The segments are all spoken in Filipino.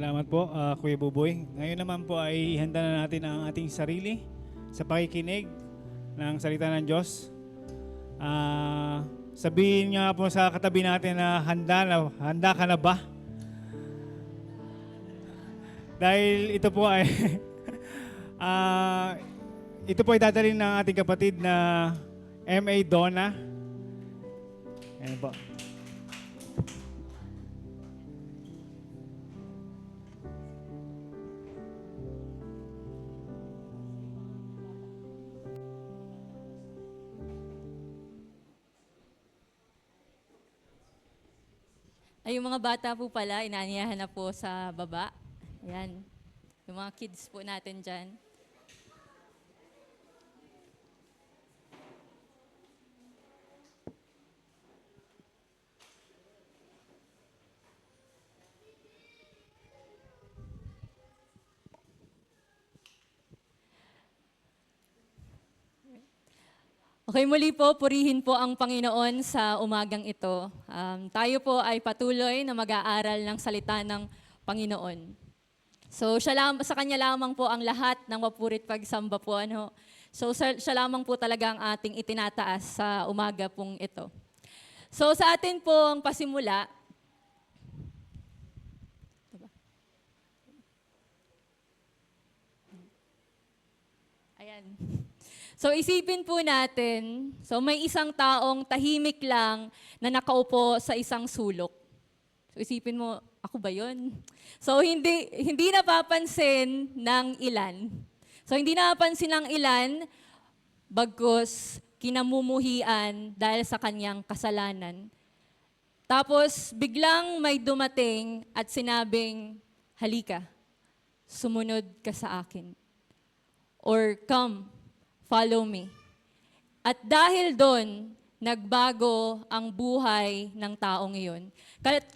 Salamat po, Kuya Buboy. Ngayon naman po ay handa na natin ang ating sarili sa pakikinig ng salita ng Diyos. Sabihin nga po sa katabi natin na handa ka na ba? Dahil ito po ay ito po ay dadalhin ng ating kapatid na M.A. Donna. Ayan po. Ay, yung mga bata po pala, inaanyahan na po sa baba. Ayan. Yung mga kids po natin dyan. Okay, muli po, purihin po ang Panginoon sa umagang ito. Tayo po ay patuloy na mag-aaral ng salita ng Panginoon. So, sa Kanya lamang po ang lahat ng mapurit pagsamba po. So, siya lamang po talaga ang ating itinataas sa umaga pong ito. So, sa atin pong pasimula, ayan. So isipin po natin, so may isang taong tahimik lang na nakaupo sa isang sulok. So isipin mo, ako ba yun? So hindi napapansin ng ilan. So hindi napapansin ng ilan, bagkus kinamumuhian dahil sa kanyang kasalanan. Tapos biglang may dumating at sinabing, halika, sumunod ka sa akin. Or come, follow me. At dahil doon, nagbago ang buhay ng taong iyon.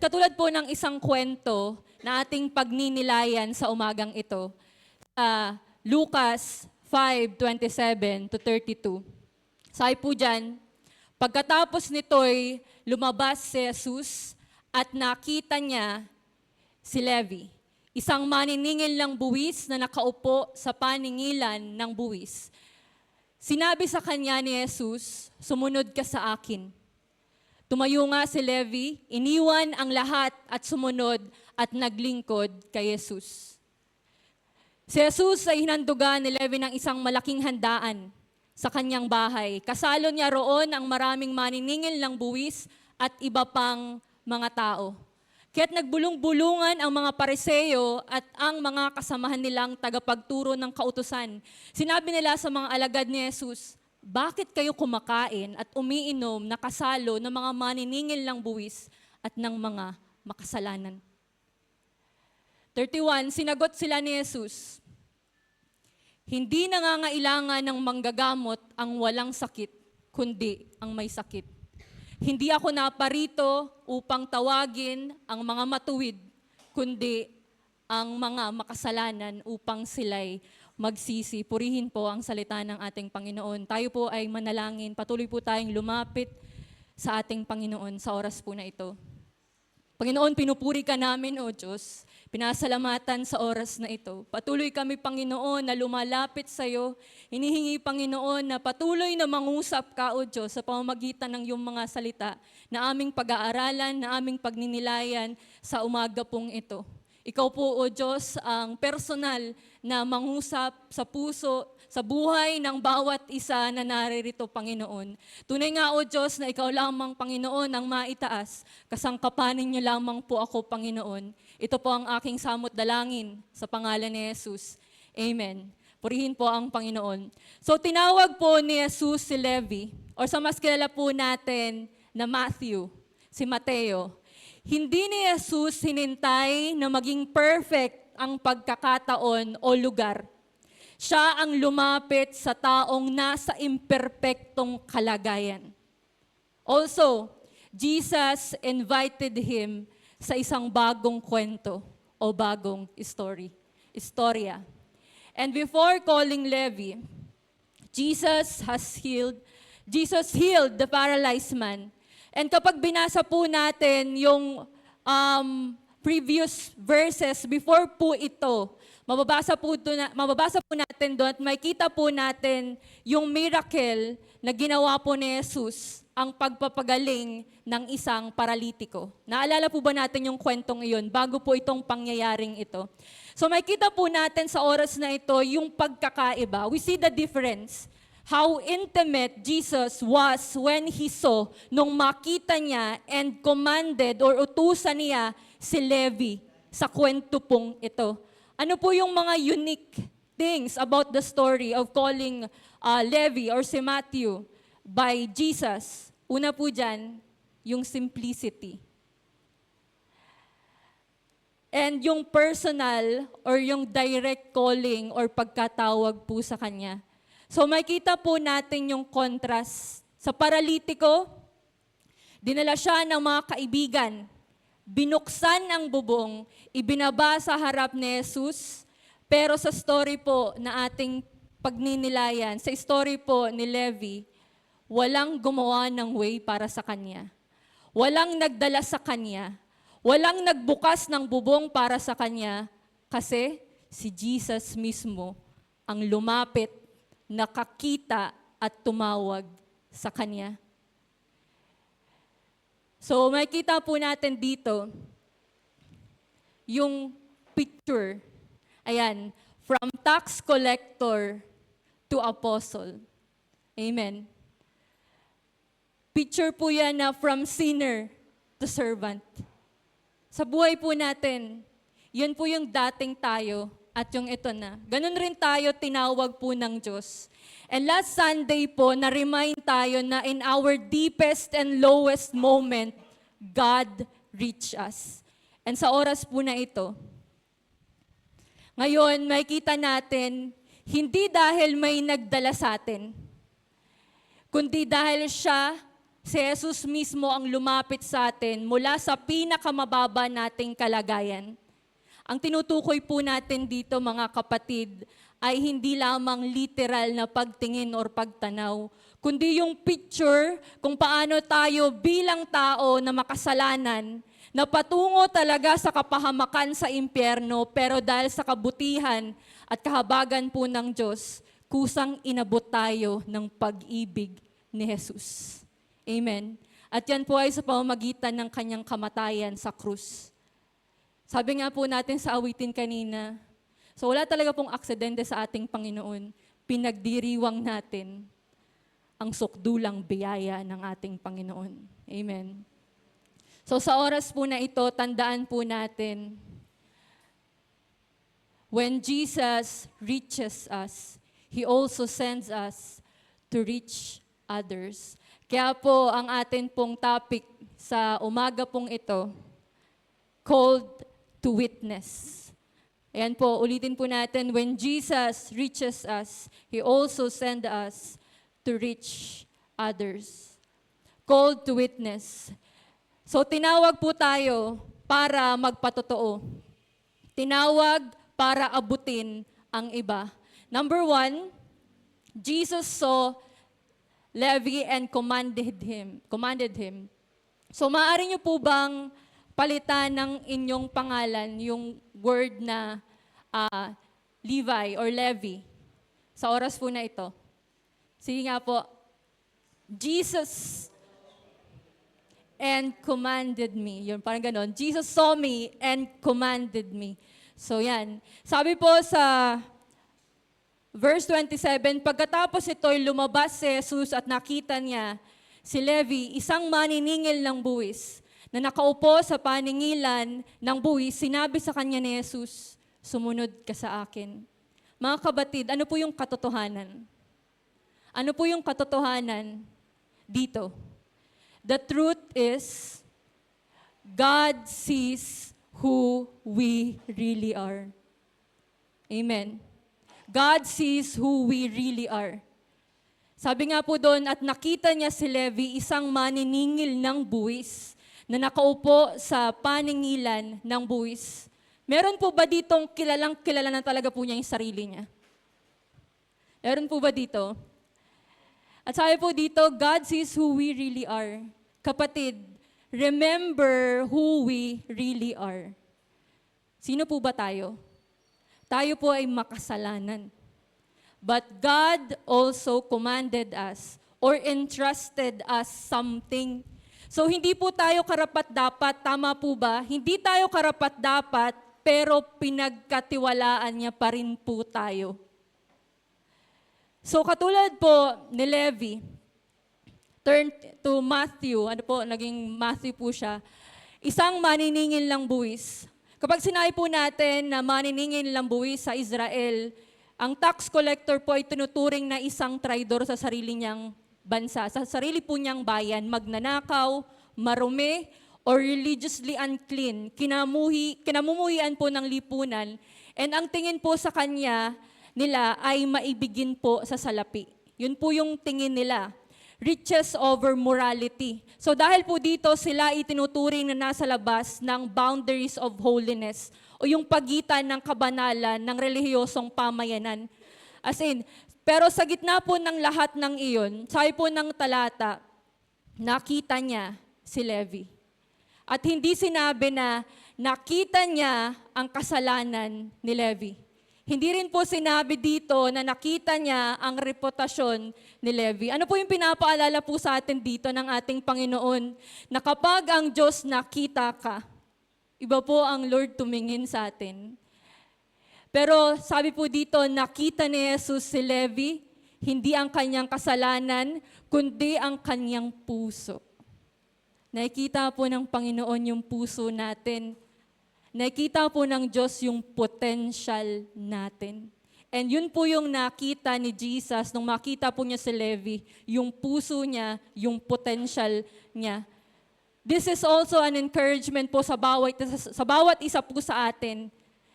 Katulad po ng isang kwento na ating pagninilayan sa umagang ito, Lucas 5:27-32. Sabi po dyan, pagkatapos nito'y lumabas si Jesus at nakita niya si Levi, isang maniningil ng buwis na nakaupo sa paningilan ng buwis. Sinabi sa kanya ni Jesus, sumunod ka sa akin. Tumayo nga si Levi, iniwan ang lahat at sumunod at naglingkod kay Jesus. Si Jesus ay hinandugan ni Levi ng isang malaking handaan sa kanyang bahay. Kasalo niya roon ang maraming maniningil ng buwis at iba pang mga tao. Kaya't nagbulong-bulungan ang mga Pariseo at ang mga kasamahan nilang tagapagturo ng kautusan. Sinabi nila sa mga alagad ni Jesus, bakit kayo kumakain at umiinom na kasalo ng mga maniningil ng buwis at ng mga makasalanan? 31, sinagot sila ni Jesus, hindi nangangailangan ng manggagamot ang walang sakit, kundi ang may sakit. Hindi ako naparito upang tawagin ang mga matuwid, kundi ang mga makasalanan upang sila'y magsisi. Purihin po ang salita ng ating Panginoon. Tayo po ay manalangin. Patuloy po tayong lumapit sa ating Panginoon sa oras po na ito. Panginoon, pinupuri ka namin, O Diyos. Pinasalamatan sa oras na ito. Patuloy kami, Panginoon, na lumalapit sa iyo. Hinihingi, Panginoon, na patuloy na mangusap ka, O Diyos, sa pamamagitan ng iyong mga salita na aming pag-aaralan, na aming pagninilayan sa umaga pong ito. Ikaw po, O Diyos, ang personal na mangusap sa puso, sa buhay ng bawat isa na naririto, Panginoon. Tunay nga, O Diyos, na ikaw lamang, Panginoon, ang maitaas. Kasangkapanin niyo lamang po ako, Panginoon. Ito po ang aking samot dalangin sa pangalan ni Jesus. Amen. Purihin po ang Panginoon. So tinawag po ni Jesus si Levi, or sa mas kilala po natin na Matthew, si Mateo. Hindi ni Jesus hinintay na maging perfect ang pagkakataon o lugar. Siya ang lumapit sa taong nasa imperpektong kalagayan. Also, Jesus invited him sa isang bagong kwento o bagong istorya. And before calling Levi, Jesus healed the paralyzed man. And kapag binasa po natin yung previous verses before po ito, mababasa po natin doon at makita po natin yung miracle na ginawa po ni Jesus, ang pagpapagaling ng isang paralitiko. Naalala po ba natin yung kwentong iyon bago po itong pangyayaring ito? So makita po natin sa oras na ito yung pagkakaiba. We see the difference. How intimate Jesus was when He saw, nung makita niya and commanded or utusan niya si Levi sa kwento pong ito. Ano po yung mga unique things about the story of calling Levi or si Matthew by Jesus? Una po dyan, yung simplicity. And yung personal or yung direct calling or pagkatawag po sa Kanya. So makita po natin yung contrast. Sa paralitiko, dinala siya ng mga kaibigan. Binuksan ang bubong, ibinaba sa harap ni Jesus. Pero sa story po na ating pagninilayan, sa story po ni Levi, walang gumawa ng way para sa kanya. Walang nagdala sa kanya. Walang nagbukas ng bubong para sa kanya kasi si Jesus mismo ang lumapit, nakakita at tumawag sa kanya. So makita po natin dito yung picture. Ayan, from tax collector to apostle. Amen. Picture po yan na from sinner to servant. Sa buhay po natin, yun po yung dating tayo at yung ito na. Ganun rin tayo tinawag po ng Diyos. And last Sunday po, na-remind tayo na in our deepest and lowest moment, God reached us. And sa oras po na ito, ngayon, makikita natin, hindi dahil may nagdala sa atin, kundi dahil siya, si Jesus mismo ang lumapit sa atin mula sa pinakamababa nating kalagayan. Ang tinutukoy po natin dito, mga kapatid, ay hindi lamang literal na pagtingin or pagtanaw, kundi yung picture kung paano tayo bilang tao na makasalanan, na patungo talaga sa kapahamakan sa impyerno, pero dahil sa kabutihan at kahabagan po ng Diyos, kusang inabot tayo ng pag-ibig ni Jesus. Amen. At yan po ay sa pamamagitan ng kanyang kamatayan sa krus. Sabi nga po natin sa awitin kanina, so wala talaga pong aksidente sa ating Panginoon. Pinagdiriwang natin ang sukdulang biyaya ng ating Panginoon. Amen. So sa oras po na ito, tandaan po natin, when Jesus reaches us, He also sends us to reach others. Kaya po ang atin pong topic sa umaga pong ito, called to witness. Ayan po, ulitin po natin, when Jesus reaches us, He also sends us to reach others. Called to witness. So tinawag po tayo para magpatotoo. Tinawag para abutin ang iba. Number 1, Jesus saw Levi and commanded him. So maaari niyo po bang palitan ng inyong pangalan yung word na Levi or Levi sa oras po na ito? Sige nga po. Jesus and commanded me. Yun, parang ganon. Jesus saw me and commanded me. So yan. Sabi po sa verse 27, pagkatapos ito'y lumabas si Jesus at nakita niya si Levi, isang maniningil ng buwis, na nakaupo sa paningilan ng buwis, sinabi sa kanya ni Jesus, sumunod ka sa akin. Mga kabatid, ano po yung katotohanan? Ano po yung katotohanan dito? The truth is, God sees who we really are. Amen. God sees who we really are. Sabi nga po doon, at nakita niya si Levi, isang maniningil ng buwis, na nakaupo sa paningilan ng buwis. Meron po ba ditong kilala na talaga po niya yung sarili niya? Meron po ba dito? At sabi po dito, God sees who we really are. Kapatid, remember who we really are. Sino po ba tayo? Tayo po ay makasalanan. But God also commanded us or entrusted us something. So hindi po tayo karapat-dapat, tama po ba? Hindi tayo karapat-dapat, pero pinagkatiwalaan niya pa rin po tayo. So katulad po ni Levi, turn to Matthew, naging Matthew po siya, isang maniningil ng buwis. Kapag sinabi po natin na maniningil ng buwis sa Israel, ang tax collector po ay tinuturing na isang traidor sa sarili niyang bansa, sa sarili po niyang bayan, magnanakaw, marumi, or religiously unclean, kinamumuhian po ng lipunan, and ang tingin po sa kanya nila ay maibigin po sa salapi. Yun po yung tingin nila. Riches over morality. So dahil po dito sila itinuturing na nasa labas ng boundaries of holiness o yung pagitan ng kabanalan ng relihiyosong pamayanan. Pero sa gitna po ng lahat ng iyon, sabi po ng talata, nakita niya si Levi. At hindi sinabi na nakita niya ang kasalanan ni Levi. Hindi rin po sinabi dito na nakita niya ang reputasyon ni Levi. Ano po yung pinapaalala po sa atin dito ng ating Panginoon? Na kapag ang Diyos nakita ka, iba po ang Lord tumingin sa atin. Pero sabi po dito, nakita ni Jesus si Levi, hindi ang kanyang kasalanan, kundi ang kanyang puso. Nakikita po ng Panginoon yung puso natin. Nakita po ng Diyos yung potential natin. And yun po yung nakita ni Jesus nung makita po niya si Levi, yung puso niya, yung potential niya. This is also an encouragement po sa bawat isa po sa atin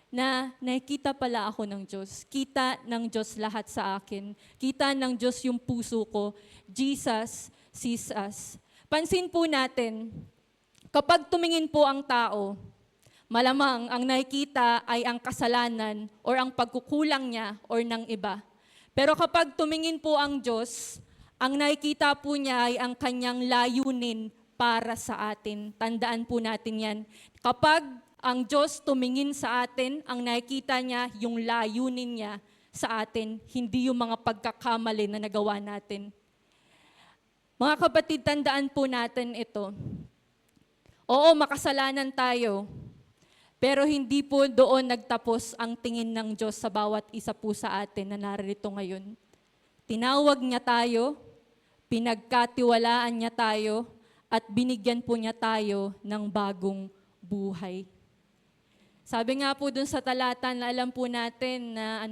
na nakikita pala ako ng Diyos. Kita ng Diyos lahat sa akin. Kita ng Diyos yung puso ko. Jesus sees us. Pansin po natin, kapag tumingin po ang tao, malamang ang nakikita ay ang kasalanan or ang pagkukulang niya or ng iba. Pero kapag tumingin po ang Diyos, ang nakikita po niya ay ang kanyang layunin para sa atin. Tandaan po natin yan. Kapag ang Diyos tumingin sa atin, ang nakikita niya yung layunin niya sa atin, hindi yung mga pagkakamali na nagawa natin. Mga kapatid, tandaan po natin ito. Oo, makasalanan tayo. Pero hindi po doon nagtapos ang tingin ng Diyos sa bawat isa po sa atin na narito ngayon. Tinawag niya tayo, pinagkatiwalaan niya tayo, at binigyan po niya tayo ng bagong buhay. Sabi nga po dun sa talata na alam po natin na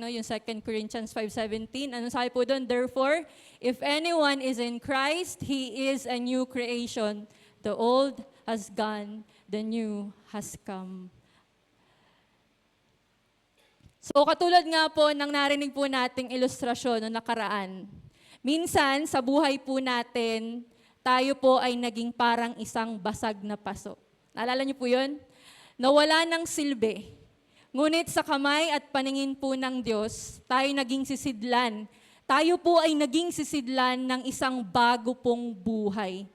yung 2 Corinthians 5:17, ano sabi po dun? Therefore, if anyone is in Christ, he is a new creation. The old has gone, the new has come. So katulad nga po ng narinig po nating ilustrasyon no nakaraan, minsan sa buhay po natin, tayo po ay naging parang isang basag na paso. Naalala niyo po yun? Nawala ng silbi. Ngunit sa kamay at paningin po ng Diyos, tayo naging sisidlan. Tayo po ay naging sisidlan ng isang bago pong buhay.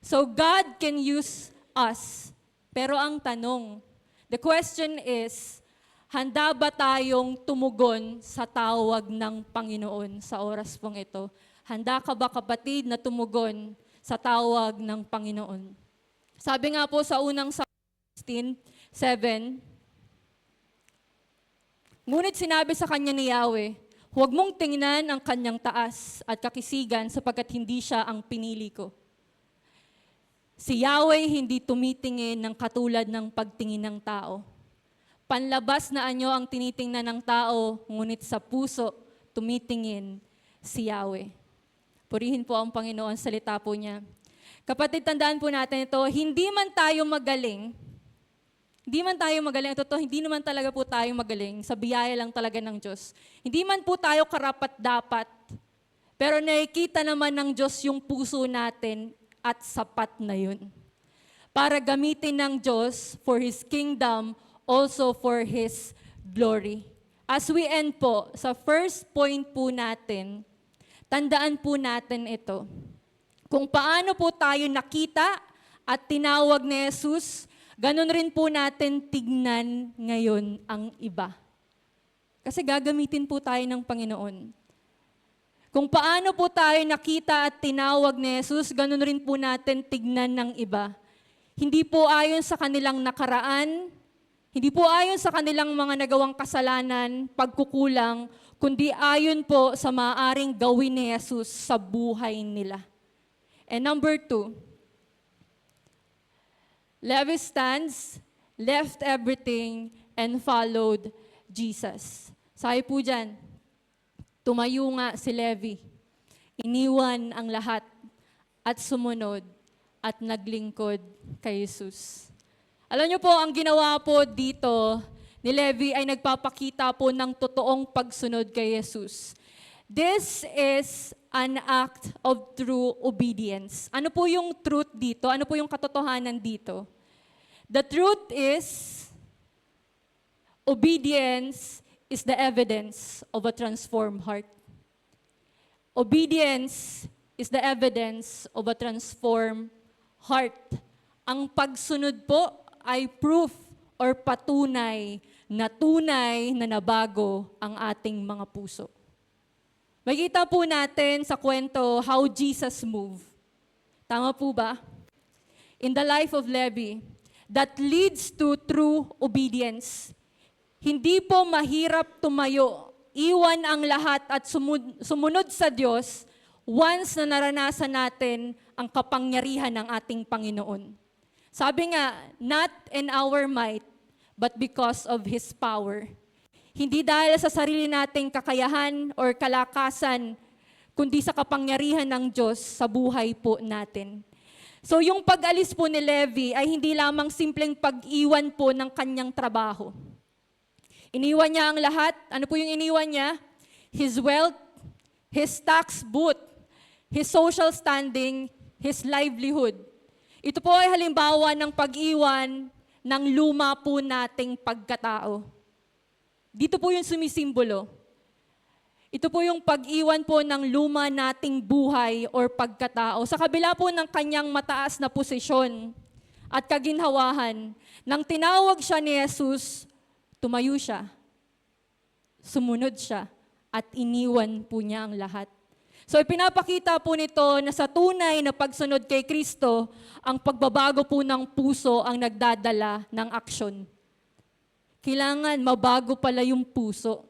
So God can use us. Pero ang tanong, the question is, handa ba tayong tumugon sa tawag ng Panginoon sa oras pong ito? Handa ka ba kapatid na tumugon sa tawag ng Panginoon? Sabi nga po sa unang 16:7, ngunit sinabi sa kanya ni Yahweh, huwag mong tingnan ang kanyang taas at kakisigan sapagkat hindi siya ang pinili ko. Si Yahweh hindi tumitingin ng katulad ng pagtingin ng tao. Panlabas na anyo ang tinitingnan ng tao, ngunit sa puso tumitingin si Yahweh. Purihin po ang Panginoon, salita po niya. Kapatid, tandaan po natin ito, hindi man tayo magaling, hindi naman talaga po tayo magaling, sa biyaya lang talaga ng Diyos. Hindi man po tayo karapat-dapat, pero nakikita naman ng Diyos yung puso natin at sapat na yun. Para gamitin ng Diyos for His kingdom, also for His glory. As we end po, sa first point po natin, tandaan po natin ito. Kung paano po tayo nakita at tinawag ni Jesus, Ganon rin po natin tignan ngayon ang iba. Kasi gagamitin po tayo ng Panginoon. Kung paano po tayo nakita at tinawag ni Jesus, ganon rin po natin tignan ng iba. Hindi po ayon sa kanilang nakaraan, hindi po ayon sa kanilang mga nagawang kasalanan, pagkukulang, kundi ayon po sa maaaring gawin ni Jesus sa buhay nila. And number 2, Levi stands, left everything, and followed Jesus. Sabi po dyan, tumayo nga si Levi, iniwan ang lahat, at sumunod, at naglingkod kay Jesus. Alam niyo po, ang ginawa po dito ni Levi ay nagpapakita po ng totoong pagsunod kay Jesus. This is an act of true obedience. Ano po yung truth dito? Ano po yung katotohanan dito? The truth is, obedience is the evidence of a transformed heart. Obedience is the evidence of a transformed heart. Ang pagsunod po ay proof or patunay na tunay na nabago ang ating mga puso. Makita po natin sa kwento how Jesus moved. Tama po ba? In the life of Levi, that leads to true obedience. Hindi po mahirap tumayo, iwan ang lahat at sumunod sa Diyos once na naranasan natin ang kapangyarihan ng ating Panginoon. Sabi nga, not in our might, but because of His power. Hindi dahil sa sarili nating kakayahan or kalakasan, kundi sa kapangyarihan ng Diyos sa buhay po natin. So yung pag-alis po ni Levi ay hindi lamang simpleng pag-iwan po ng kanyang trabaho. Iniwan niya ang lahat. Ano po yung iniwan niya? His wealth, his tax booth, his social standing, his livelihood. Ito po ay halimbawa ng pag-iwan ng luma po nating pagkatao. Dito po yung sumisimbolo. Ito po yung pag-iwan po ng luma nating buhay or pagkatao. Sa kabila po ng kanyang mataas na posisyon at kaginhawahan, nang tinawag siya ni Jesus, tumayo siya, sumunod siya, at iniwan po niya ang lahat. So ipinapakita po nito na sa tunay na pagsunod kay Kristo, ang pagbabago po ng puso ang nagdadala ng aksyon. Kailangan mabago pala yung puso.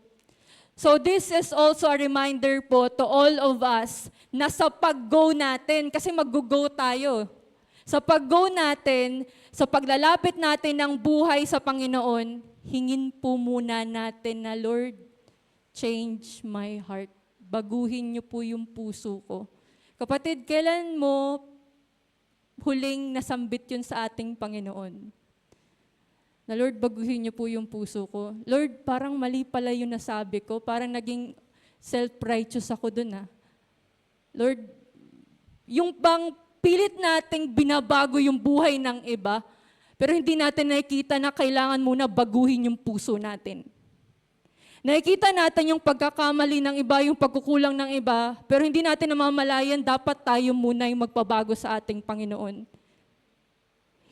So this is also a reminder po to all of us na sa pag-go natin, kasi mag-go tayo. Sa pag-go natin, sa paglalapit natin ng buhay sa Panginoon, hingin po muna natin na, Lord, change my heart. Baguhin niyo po yung puso ko. Kapatid, kailan mo huling nasambit yun sa ating Panginoon? Na Lord, baguhin niyo po yung puso ko. Lord, parang mali pala yung nasabi ko. Parang naging self-righteous ako dun Lord, yung bang pilit nating binabago yung buhay ng iba, pero hindi natin nakikita na kailangan muna baguhin yung puso natin. Nakikita natin yung pagkakamali ng iba, yung pagkukulang ng iba, pero hindi natin namamalayan, dapat tayo muna yung magpabago sa ating Panginoon.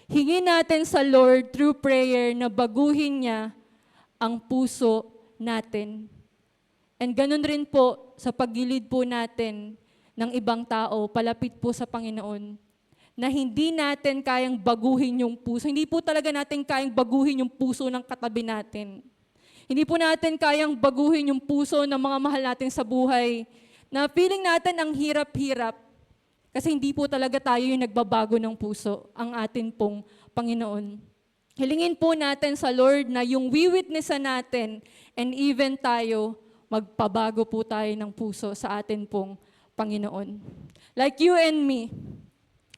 Hingin natin sa Lord through prayer na baguhin niya ang puso natin. And ganun rin po sa paggilid po natin ng ibang tao, palapit po sa Panginoon, na hindi natin kayang baguhin yung puso. Hindi po talaga natin kayang baguhin yung puso ng katabi natin. Hindi po natin kayang baguhin yung puso ng mga mahal natin sa buhay na feeling natin ang hirap-hirap kasi hindi po talaga tayo yung nagbabago ng puso, ang atin pong Panginoon. Hilingin po natin sa Lord na yung wiwitnessan natin and even tayo, magpabago po tayo ng puso sa atin pong Panginoon. Like you and me,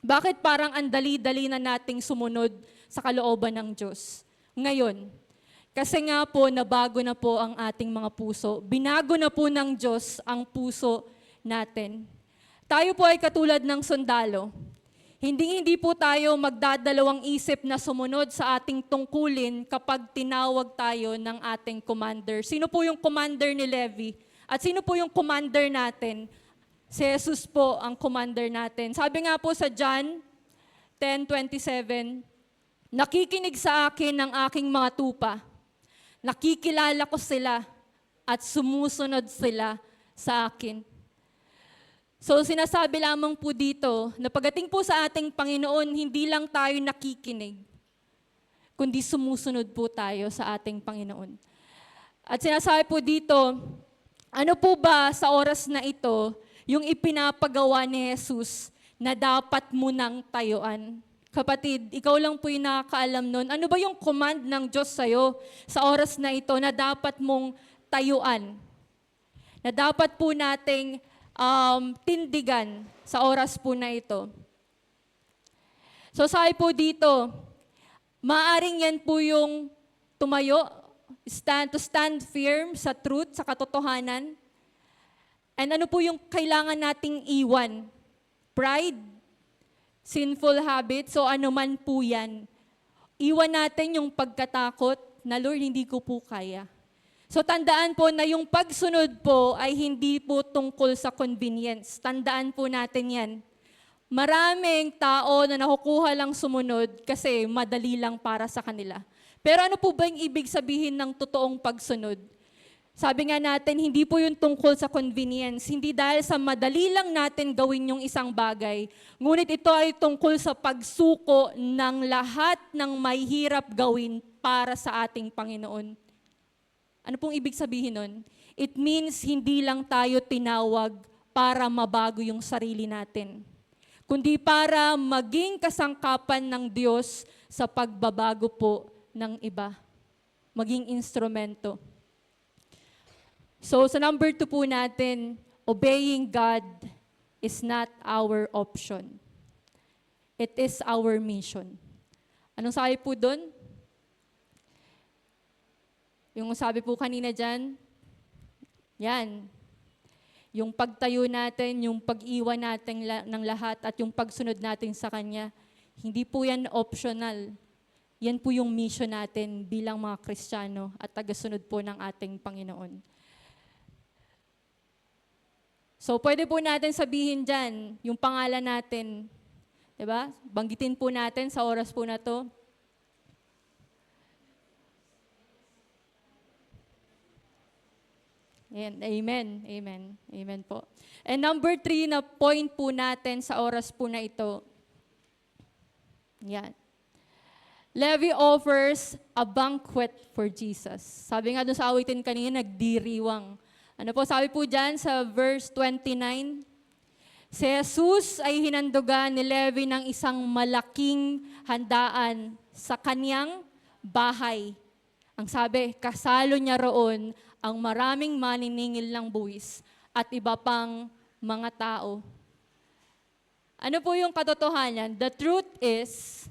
bakit parang ang dali-dali na nating sumunod sa kalooban ng Diyos? Ngayon, kasi nga po, nabago na po ang ating mga puso. Binago na po ng Diyos ang puso natin. Tayo po ay katulad ng sundalo. Hindi po tayo magdadalawang isip na sumunod sa ating tungkulin kapag tinawag tayo ng ating commander. Sino po yung commander ni Levi? At sino po yung commander natin? Si Jesus po ang commander natin. Sabi nga po sa John 10:27, Nakikinig sa akin ng aking mga tupa. Nakikilala ko sila at sumusunod sila sa akin. So sinasabi lamang po dito na pagdating po sa ating Panginoon, hindi lang tayo nakikinig, kundi sumusunod po tayo sa ating Panginoon. At sinasabi po dito, ano po ba sa oras na ito yung ipinapagawa ni Jesus na dapat mo nang tayuan? Kapatid, ikaw lang po yung nakakaalam nun. Ano ba yung command ng Diyos sa'yo sa oras na ito na dapat mong tayuan? Na dapat po nating tindigan sa oras po na ito. So sabi po dito, maaring yan po yung tumayo, to stand firm sa truth, sa katotohanan. And ano po yung kailangan nating iwan? Pride, sinful habits, so ano man po yan. Iwan natin yung pagkatakot na Lord, hindi ko po kaya. So tandaan po na yung pagsunod po ay hindi po tungkol sa convenience. Tandaan po natin yan. Maraming tao na nakukuha lang sumunod kasi madali lang para sa kanila. Pero ano po ba yung ibig sabihin ng totoong pagsunod? Sabi nga natin, hindi po yung tungkol sa convenience. Hindi dahil sa madali lang natin gawin yung isang bagay. Ngunit ito ay tungkol sa pagsuko ng lahat ng may hirap gawin para sa ating Panginoon. Ano pong ibig sabihin nun? It means hindi lang tayo tinawag para mabago yung sarili natin, kundi para maging kasangkapan ng Diyos sa pagbabago po ng iba. Maging instrumento. So sa number 2 po natin, obeying God is not our option. It is our mission. Anong sabi po doon? Yung sabi po kanina dyan, yan. Yung pagtayo natin, yung pag-iwan natin ng lahat at yung pagsunod natin sa Kanya, hindi po yan optional. Yan po yung mission natin bilang mga Kristiyano at tagasunod po ng ating Panginoon. So pwede po natin sabihin dyan, yung pangalan natin, diba? Banggitin po natin sa oras po na to. Amen. Amen. Amen po. And number 3 na point po natin sa oras po na ito. Yan. Levi offers a banquet for Jesus. Sabi nga doon sa awitin kanina, nagdiriwang. Ano po, sabi po dyan sa verse 29, si Jesus ay hinandugan ni Levi ng isang malaking handaan sa kanyang bahay. Ang sabi, kasalo niya roon ang maraming maniningil ng buwis at iba pang mga tao. Ano po yung katotohanan? The truth is,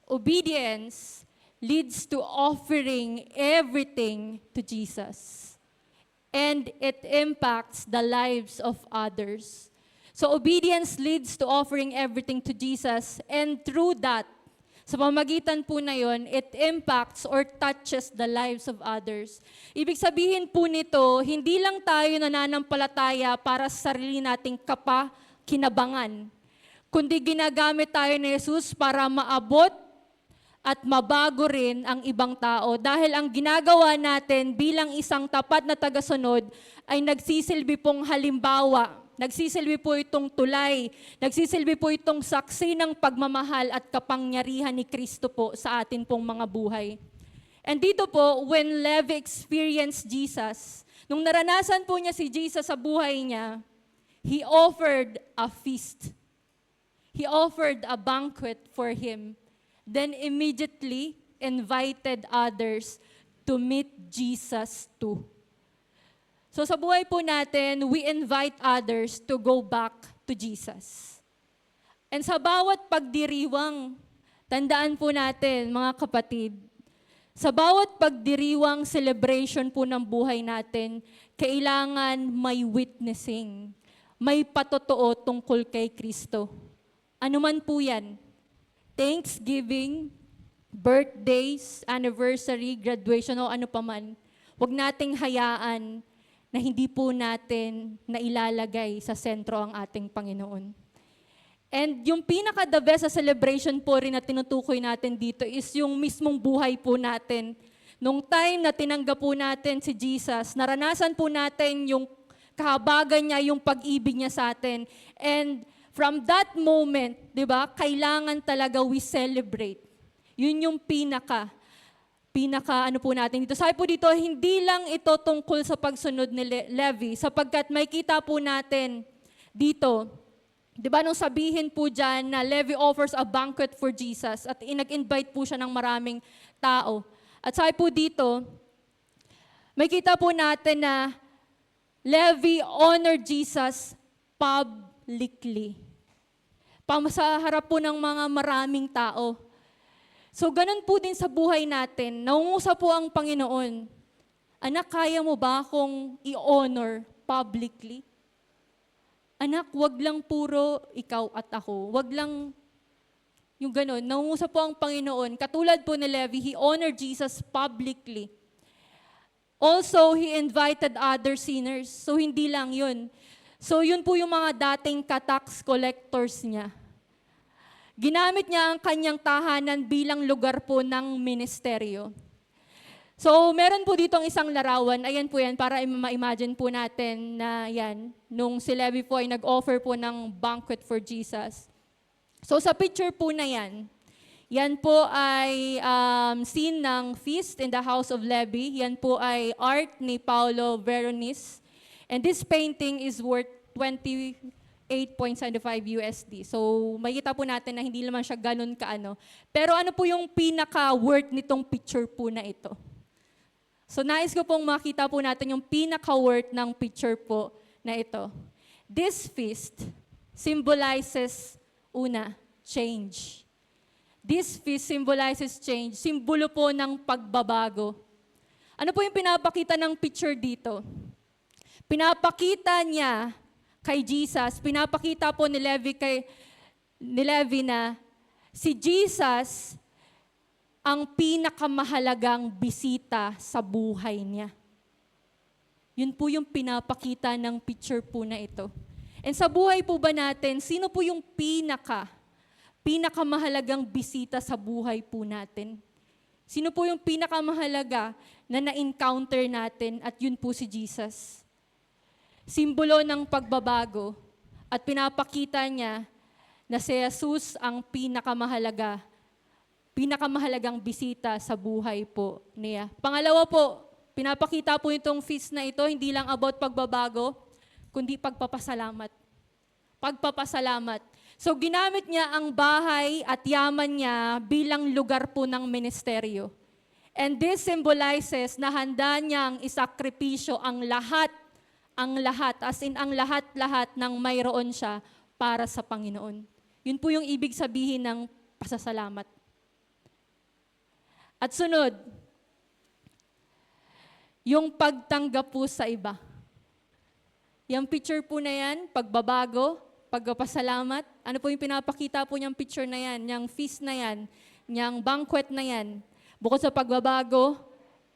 obedience leads to offering everything to Jesus. And it impacts the lives of others. So obedience leads to offering everything to Jesus. And through that, sa pamagitan po na yon, it impacts or touches the lives of others. Ibig sabihin po nito, hindi lang tayo nananampalataya para sa sarili nating kinabangan, kundi ginagamit tayo ni Jesus para maabot at mabago rin ang ibang tao. Dahil ang ginagawa natin bilang isang tapat na tagasunod ay nagsisilbi pong halimbawa. Nagsisilbi po itong tulay. Nagsisilbi po itong saksi ng pagmamahal at kapangyarihan ni Kristo po sa atin pong mga buhay. And dito po, when Levi experienced Jesus, nung naranasan po niya si Jesus sa buhay niya, He offered a feast. He offered a banquet for him. Then immediately invited others to meet Jesus too. So sa buhay po natin, we invite others to go back to Jesus. And sa bawat pagdiriwang, tandaan po natin mga kapatid, sa bawat pagdiriwang celebration po ng buhay natin, kailangan may witnessing, may patotoo tungkol kay Kristo. Ano man po yan, Thanksgiving, birthdays, anniversary, graduation o ano paman, huwag nating hayaan na hindi po natin nailalagay sa sentro ang ating Panginoon. And yung pinaka-the best sa celebration po rin na tinutukoy natin dito is yung mismong buhay po natin. Nung time na tinanggap po natin si Jesus, naranasan po natin yung kahabagan niya, yung pag-ibig niya sa atin. And from that moment, di ba, kailangan talaga we celebrate. Yun yung pinaka ano po natin dito. Sabi po dito, hindi lang ito tungkol sa pagsunod ni Levi, sapagkat may kita po natin dito. Di ba nung sabihin po dyan na Levi offers a banquet for Jesus at nag-invite po siya ng maraming tao. At sabi po dito, may kita po natin na Levi honored Jesus publicly. Sa harap po ng mga maraming tao. So ganun po din sa buhay natin. Nangungusap po ang Panginoon. Anak, kaya mo ba akong i-honor publicly? Anak, wag lang puro ikaw at ako. Wag lang yung ganun. Nangungusap po ang Panginoon. Katulad po ni Levi, he honored Jesus publicly. Also, he invited other sinners. So, hindi lang yun. So, yun po yung mga dating tax collectors niya. Ginamit niya ang kanyang tahanan bilang lugar po ng ministeryo. So, meron po ditong isang larawan. Ayan po yan, para ma-imagine po natin na yan, nung si Levi po ay nag-offer po ng banquet for Jesus. So, sa picture po na yan, yan po ay scene ng feast in the house of Levi. Yan po ay art ni Paulo Veronese. And this painting is worth 28.75 USD. So, makikita po natin na hindi naman siya ganun kaano. Pero ano po yung pinaka-worth nitong picture po na ito? So, nais ko pong makita po natin yung pinaka-worth ng picture po na ito. This feast symbolizes, una, change. This feast symbolizes change. Simbolo po ng pagbabago. Ano po yung pinapakita ng picture dito? Pinapakita niya kay Jesus, pinapakita po ni Levi na si Jesus ang pinakamahalagang bisita sa buhay niya. Yun po yung pinapakita ng picture po na ito. And sa buhay po ba natin, sino po yung pinakamahalagang bisita sa buhay po natin? Sino po yung pinakamahalaga na na-encounter natin at yun po si Jesus? Simbolo ng pagbabago at pinapakita niya na si Jesus ang pinakamahalagang bisita sa buhay po niya. Pangalawa po, pinapakita po itong feast na ito, hindi lang about pagbabago, kundi pagpapasalamat. Pagpapasalamat. So ginamit niya ang bahay at yaman niya bilang lugar po ng ministeryo. And this symbolizes na handa niyang isakripisyo ang lahat, as in ang lahat-lahat ng mayroon siya para sa Panginoon. Yun po yung ibig sabihin ng pasasalamat. At sunod, yung pagtanggap po sa iba. Yung picture po na yan, pagbabago, pagpapasalamat. Ano po yung pinapakita po niyang picture na yan, yung feast na yan, yung banquet na yan. Bukod sa pagbabago,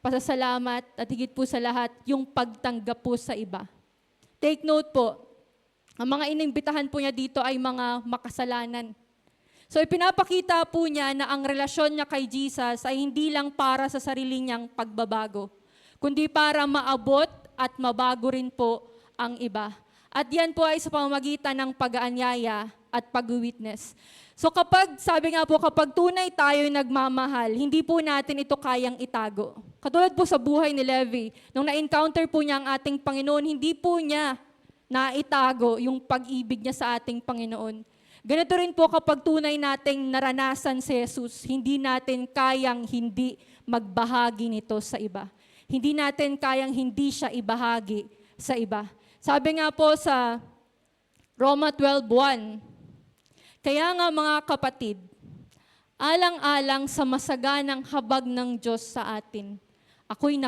pasasalamat, at higit po sa lahat, yung pagtanggap po sa iba. Take note po, ang mga inimbitahan po niya dito ay mga makasalanan. So ipinapakita po niya na ang relasyon niya kay Jesus ay hindi lang para sa sarili niyang pagbabago, kundi para maabot at mabago rin po ang iba. At yan po ay sa pamamagitan ng pag-aanyaya at pag-witness. So sabi nga po, kapag tunay tayo nagmamahal, hindi po natin ito kayang itago. Katulad po sa buhay ni Levi, nung na-encounter po niya ang ating Panginoon, hindi po niya naitago yung pag-ibig niya sa ating Panginoon. Ganito rin po kapag tunay nating naranasan si Jesus, hindi natin kayang hindi magbahagi nito sa iba. Hindi natin kayang hindi siya ibahagi sa iba. Sabi nga po sa Roma 12:1, kaya nga mga kapatid, alang-alang sa masaganang habag ng Diyos sa atin, ako'y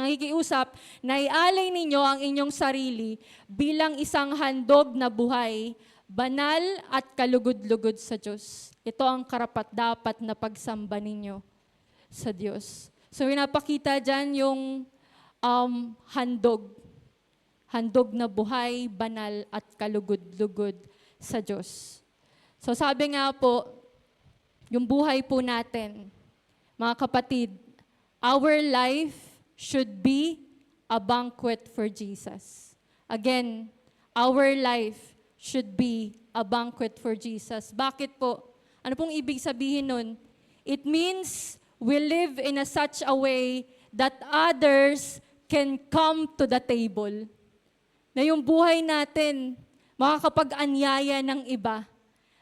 nakikiusap na ialay ninyo ang inyong sarili bilang isang handog na buhay, banal at kalugod-lugod sa Diyos. Ito ang karapat-dapat na pagsamba ninyo sa Diyos. So, pinapakita dyan yung handog. handog na buhay, banal at kalugod-lugod sa Diyos. So sabi nga po, yung buhay po natin, mga kapatid, our life should be a banquet for Jesus. Again, our life should be a banquet for Jesus. Bakit po? Ano pong ibig sabihin nun? It means we live in such a way that others can come to the table. Na yung buhay natin, makakapag-anyaya ng iba.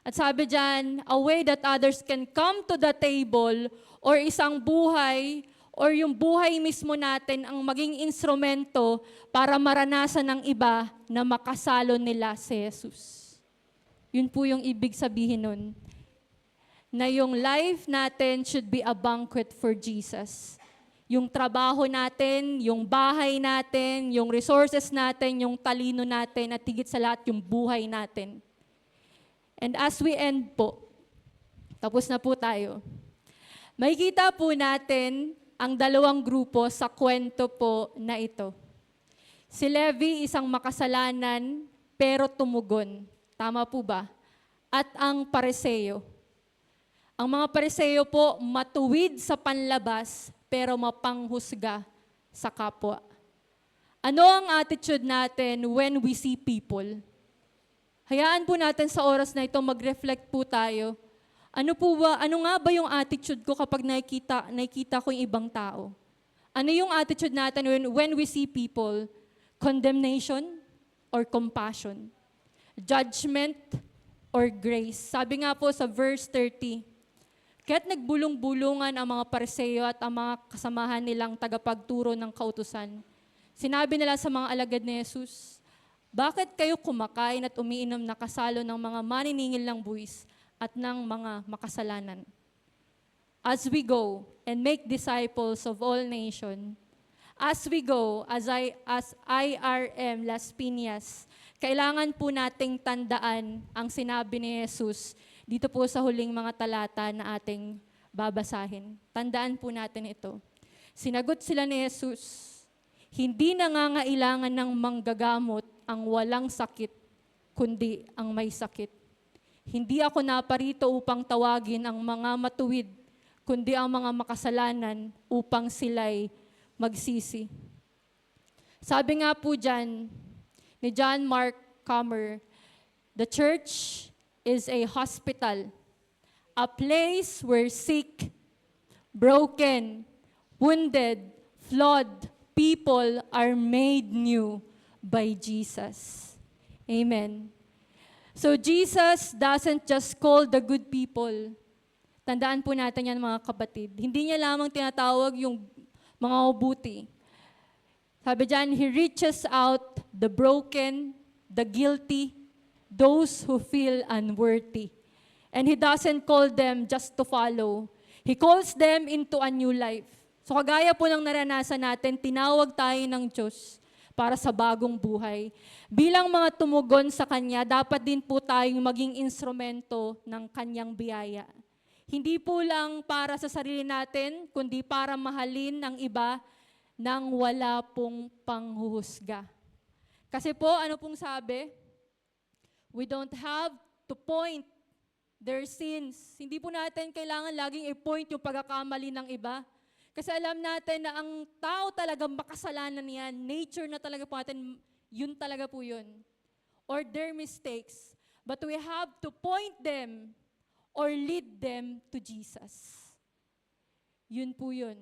At sabi dyan, a way that others can come to the table or isang buhay or yung buhay mismo natin ang maging instrumento para maranasan ng iba na makasalo nila si Jesus. Yun po yung ibig sabihin nun. Na yung life natin should be a banquet for Jesus. Yung trabaho natin, yung bahay natin, yung resources natin, yung talino natin, at higit sa lahat yung buhay natin. And as we end po, tapos na po tayo, makikita po natin ang dalawang grupo sa kwento po na ito. Si Levi, isang makasalanan, pero tumugon. Tama po ba? At ang Pariseo. Ang mga Pariseo po, matuwid sa panlabas, pero mapanghusga sa kapwa. Ano ang attitude natin when we see people? Hayaan po natin sa oras na ito, mag-reflect po tayo. Ano nga ba yung attitude ko kapag nakikita ko yung ibang tao? Ano yung attitude natin when we see people? Condemnation or compassion? Judgment or grace? Sabi nga po sa verse 30, kaya't nagbulong-bulungan ang mga Pariseo at ang mga kasamahan nilang tagapagturo ng kautusan. Sinabi nila sa mga alagad ni Jesus, bakit kayo kumakain at umiinom na kasalo ng mga maniningil ng buwis at ng mga makasalanan? As we go and make disciples of all nations, as we go, as IRM Las Piñas, kailangan po nating tandaan ang sinabi ni Jesus dito po sa huling mga talata na ating babasahin. Tandaan po natin ito. Sinagot sila ni Jesus, hindi nangangailangan ng manggagamot ang walang sakit, kundi ang may sakit. Hindi ako naparito upang tawagin ang mga matuwid, kundi ang mga makasalanan upang sila'y magsisi. Sabi nga po dyan, ni John Mark Comer, the church is a hospital, a place where sick, broken, wounded, flawed people are made new by Jesus. Amen. So Jesus doesn't just call the good people. Tandaan po natin yan mga kapatid. Hindi niya lamang tinatawag yung mga mabuti. Sabi dyan, He reaches out the broken, the guilty, those who feel unworthy. And He doesn't call them just to follow. He calls them into a new life. So kagaya po ng naranasan natin, tinawag tayo ng Diyos para sa bagong buhay. Bilang mga tumugon sa Kanya, dapat din po tayong maging instrumento ng Kanyang biyaya. Hindi po lang para sa sarili natin, kundi para mahalin ang iba nang wala pong panghuhusga. Kasi po, ano pong sabi? We don't have to point their sins. Hindi po natin kailangan laging i-point yung pagkakamali ng iba. Kasi alam natin na ang tao talaga makasalanan yan. Nature na talaga po natin, yun talaga po yun. Or their mistakes. But we have to point them or lead them to Jesus. Yun po yun.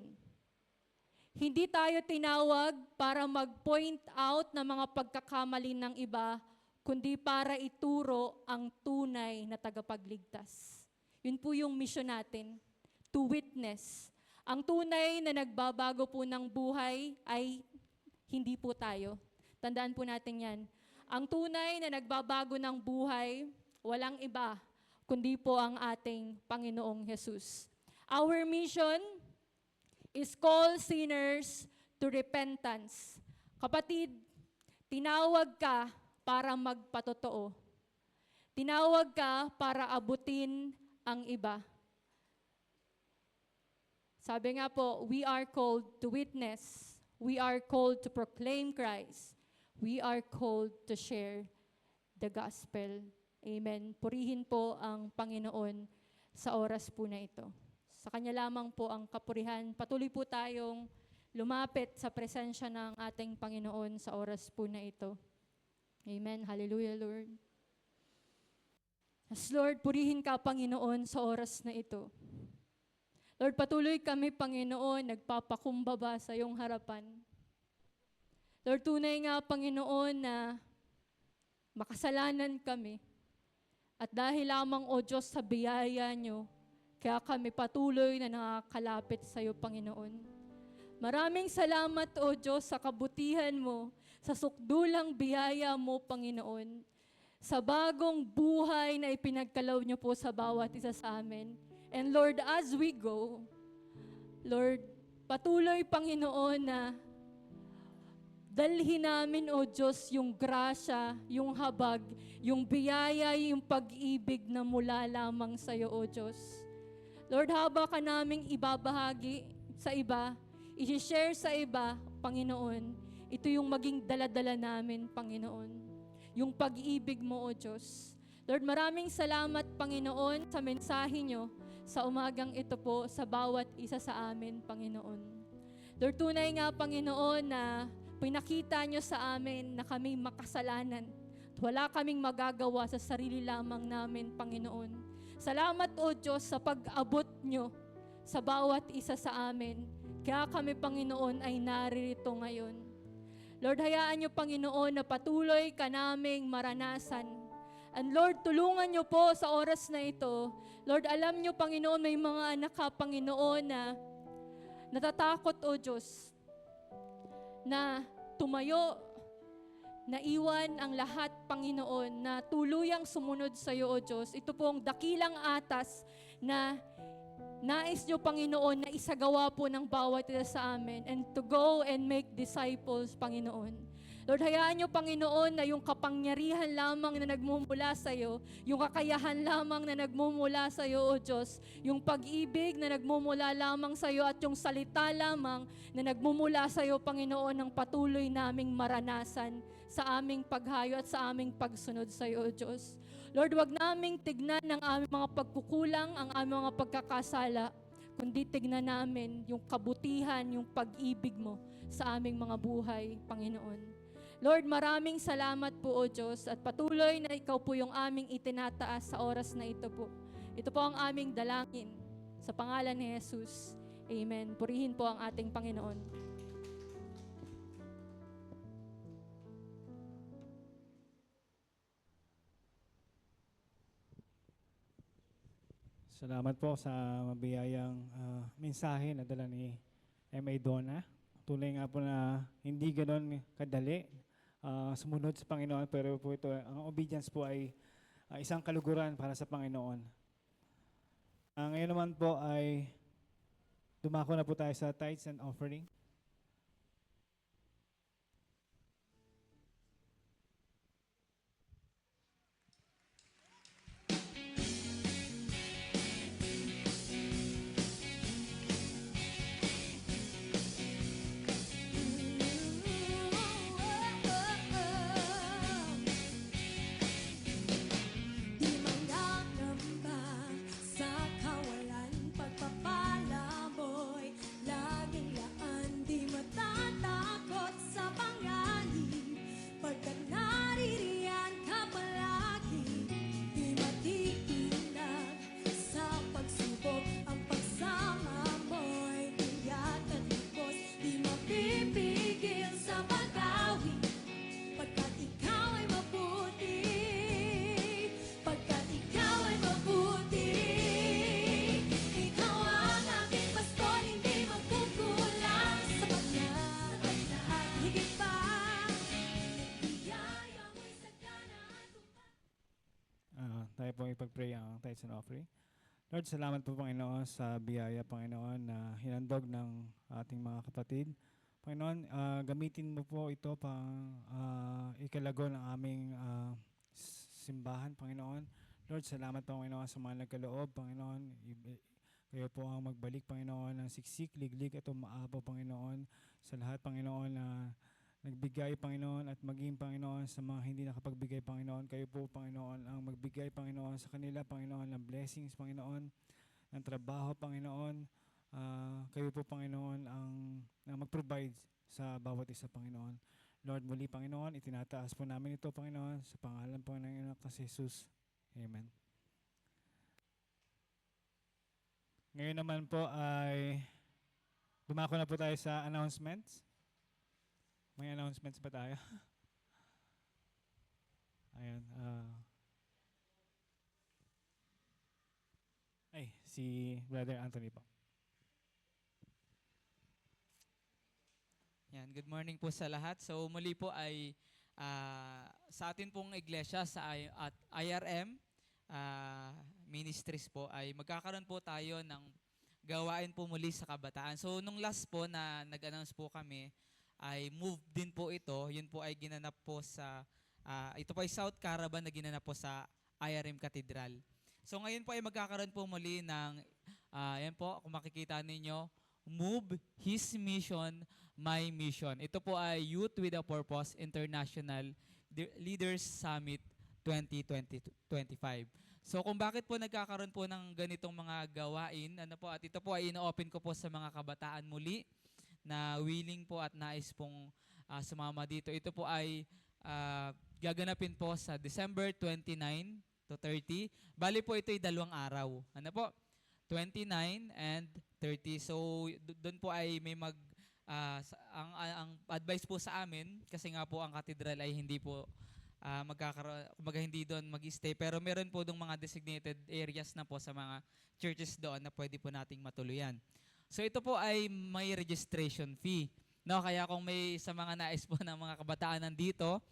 Hindi tayo tinawag para mag-point out ng mga pagkakamali ng iba, kundi para ituro ang tunay na tagapagligtas. Yun po yung mission natin, to witness. Ang tunay na nagbabago po ng buhay ay hindi po tayo. Tandaan po natin yan. Ang tunay na nagbabago ng buhay, walang iba, kundi po ang ating Panginoong Jesus. Our mission is call sinners to repentance. Kapatid, tinawag ka para magpatotoo. Tinawag ka para abutin ang iba. Sabi nga po, we are called to witness. We are called to proclaim Christ. We are called to share the gospel. Amen. Purihin po ang Panginoon sa oras po na ito. Sa Kanya lamang po ang kapurihan. Patuloy po tayong lumapit sa presensya ng ating Panginoon sa oras po na ito. Amen. Hallelujah, Lord. As Lord, purihin ka, Panginoon, sa oras na ito. Lord, patuloy kami, Panginoon, nagpapakumbaba sa iyong harapan. Lord, tunay nga, Panginoon, na makasalanan kami. At dahil lamang, O Diyos, sa biyaya niyo, kaya kami patuloy na nakakalapit sa iyo, Panginoon. Maraming salamat, O Diyos, sa kabutihan mo, sa sukdulang biyaya mo, Panginoon, sa bagong buhay na ipinagkalaw niyo po sa bawat isa sa amin. And Lord, as we go, Lord, patuloy, Panginoon, na dalhin namin, O Diyos, yung grasya, yung habag, yung biyaya, yung pag-ibig na mula lamang sa iyo, O Diyos. Lord, haba ka naming ibabahagi sa iba, i-share sa iba, Panginoon, ito yung maging daladala namin, Panginoon. Yung pag-ibig mo, O Diyos. Lord, maraming salamat, Panginoon, sa mensahe nyo sa umagang ito po sa bawat isa sa amin, Panginoon. Lord, tunay nga, Panginoon, na pinakita nyo sa amin na kami makasalanan. Wala kaming magagawa sa sarili lamang namin, Panginoon. Salamat, O Diyos, sa pag-abot nyo sa bawat isa sa amin. Kaya kami, Panginoon, ay naririto ngayon. Lord, hayaan nyo, Panginoon, na patuloy ka naming maranasan. And Lord, tulungan nyo po sa oras na ito. Lord, alam nyo, Panginoon, may mga anak ka, Panginoon, na natatakot, O Diyos, na tumayo, na iwan ang lahat, Panginoon, na tuluyang sumunod sa iyo, O Diyos. Ito pong dakilang atas na nais nyo, Panginoon, na isagawa po ng bawat isa sa amin and to go and make disciples, Panginoon. Lord, hayaan nyo, Panginoon, na yung kapangyarihan lamang na nagmumula sa iyo, yung kakayahan lamang na nagmumula sa iyo, O Diyos, yung pag-ibig na nagmumula lamang sa iyo at yung salita lamang na nagmumula sa iyo, Panginoon, ng patuloy naming maranasan sa aming paghayo at sa aming pagsunod sa iyo, O Diyos. Lord, wag naming tignan ang aming mga pagkukulang, ang aming mga pagkakasala, kundi tignan namin yung kabutihan, yung pag-ibig mo sa aming mga buhay, Panginoon. Lord, maraming salamat po, O Diyos, at patuloy na ikaw po yung aming itinataas sa oras na ito po. Ito po ang aming dalangin sa pangalan ni Jesus. Amen. Purihin po ang ating Panginoon. Salamat po sa mabiyayang mensahe na dala ni M.A. Donna. Tunay nga po na hindi ganon kadali sumunod sa Panginoon, pero po ito, ang obedience po ay isang kaluguran para sa Panginoon. Ngayon naman po ay dumako na po tayo sa tithes and offering. Di manggagamba sa kawalan, pagpapala mo'y laging laan. Di matatakot sa panganib, pagkat naririyan ka palagi. Di matitinag sa pagsubok, ang pagsama mo'y tiyak at lubos. Di mapipigil sa pag-awi, pagkat ikaw ay mabuti. Pagkat ikaw ay mabuti. Ikaw ang aking pastor, hindi magkukulang. Sapat na at higit pa, biyaya mo'y sagana at Tayo po ipag-pray ang tithes and offering. Lord, salamat po, Panginoon, sa biyaya, Panginoon, na hinandog ng ating mga kapatid. Panginoon, gamitin mo po ito pang ikalago ng aming simbahan, Panginoon. Lord, salamat po, Panginoon, sa mga nagkaloob, Panginoon. Kayo po ang magbalik, Panginoon, ng siksik, liglig at umaapaw, Panginoon, sa lahat, Panginoon, na nagbigay, Panginoon, at maging, Panginoon, sa mga hindi nakapagbigay, Panginoon. Kayo po, Panginoon, ang magbigay, Panginoon, sa kanila, Panginoon, ng blessings, Panginoon, ng trabaho, Panginoon. Kayo po, Panginoon, ang mag-provide sa bawat isa, Panginoon. Lord, muli, Panginoon, itinataas po namin ito, Panginoon, sa pangalan po ng iyong anak na si Jesus. Amen. Ngayon naman po ay dumako na po tayo sa announcements. May announcements ba tayo? Ayan. Si Brother Anthony po. Yan, good morning po sa lahat. So muli po ay sa atin pong iglesia sa at IRM Ministries po ay magkakaroon po tayo ng gawain po muli sa kabataan. So nung last po na nag-announce po kami ay move din po ito. Yun po ay ginanap po sa ito po ay South Caravan na ginanap po sa IRM Cathedral. So ngayon po ay magkakaroon po muli ng yan po kung makikita ninyo, Move His Mission, My Mission. Ito po ay Youth with a Purpose International Leaders Summit 2025. So kung bakit po nagkakaroon po ng ganitong mga gawain, ano po, at ito po ay ino-open ko po sa mga kabataan muli na willing po at nais pong sumama dito. Ito po ay gaganapin po sa December 29 to 30. Bali po ito ay 2 araw. Ano po? 29 and 30. So doon po ay may ang advice po sa amin kasi nga po ang cathedral ay hindi po magkakaroon, kumbaga hindi doon mag-stay, pero meron po dong mga designated areas na po sa mga churches doon na pwede po nating matuluyan. So ito po ay may registration fee. No, kaya kung may sa mga nais po ng mga kabataan nandito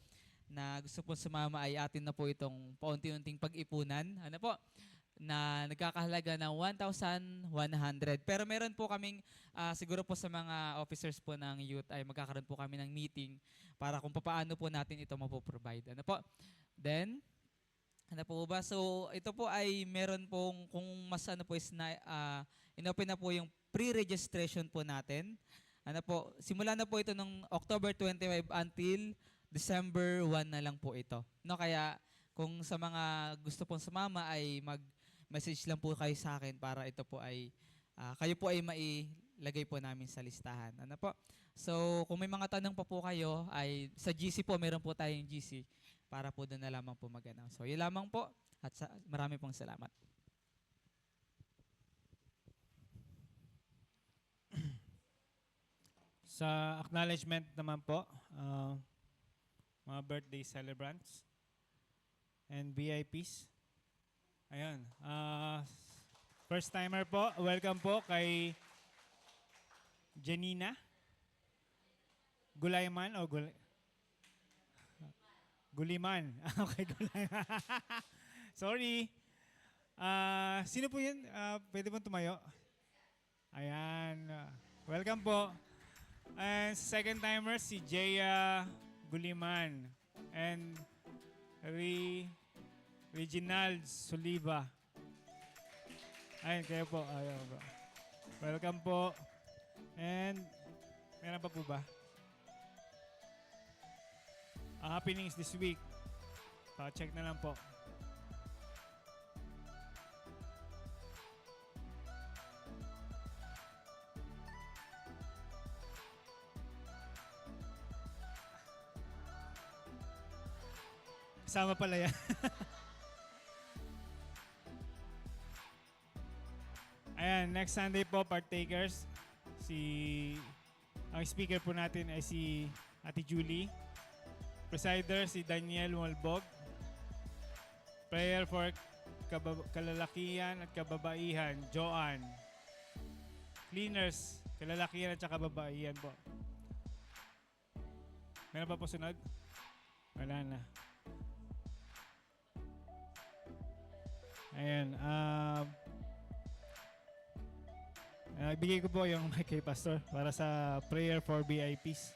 na gusto po sumama ay atin na po itong paunti-unting pag-ipunan. Ano po? Na nagkakahalaga ng 1,100. Pero meron po kaming, siguro po sa mga officers po ng youth ay magkakaroon po kami ng meeting para kung paano po natin ito mapoprovide. Ano po? Then, ano po ba? So, ito po ay meron pong, kung mas ano po is na, inopen na po yung pre-registration po natin. Ano po? Simula na po ito ng October 25 until December 1 na lang po ito. No, kaya kung sa mga gusto pong sumama ay mag-message lang po kayo sa akin para ito po ay kayo po ay mailagay po namin sa listahan. Ano po? So, kung may mga tanong pa po kayo ay sa GC po, meron po tayong GC para po doon na lamang po mag-announce. So, yun lamang po at marami pong salamat. Sa acknowledgement naman po, mga birthday celebrants and VIPs. Ayun. First timer po, welcome po kay Janina Gulayman o Guliman. Okay, Gulayman. Sorry. Sino po yun? Pwede po tumayo? Ayan. Welcome po. And second timer, si Jaya Guliman and Reginald Soliva. Ayun, kayo po. Ayun po. Welcome po. And meron pa po ba? Happenings this week. Pa-check na lang po. Kasama pala yan. Ayan, next Sunday po, partakers. Ang speaker po natin ay si Ate Julie. Presider si Daniel Molbog. Prayer for kalalakihan at kababaihan, Joanne. Cleaners, kalalakihan at kababaihan po. Meron pa po sunod? Wala na. Ayan. Ibigay ko po yung mic kay Pastor para sa prayer for VIPs.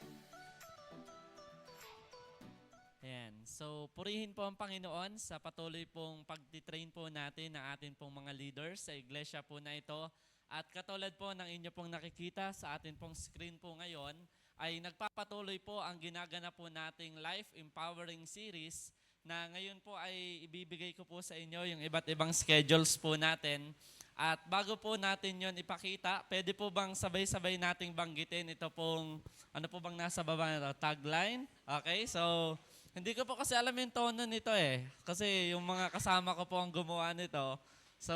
Ayan. So, purihin po ang Panginoon sa patuloy pong pagtitrain po natin ng ating pong mga leaders sa iglesia po na ito. At katulad po ng inyo pong nakikita sa ating pong screen po ngayon, ay nagpapatuloy po ang ginaganap po nating Life Empowering Series na ngayon po ay ibibigay ko po sa inyo yung iba't ibang schedules po natin. At bago po natin yon ipakita, pwede po bang sabay-sabay nating banggitin ito pong, ano po bang nasa baba nito, tagline? Okay, so hindi ko po kasi alam yung tono nito eh. Kasi yung mga kasama ko po ang gumawa nito. So,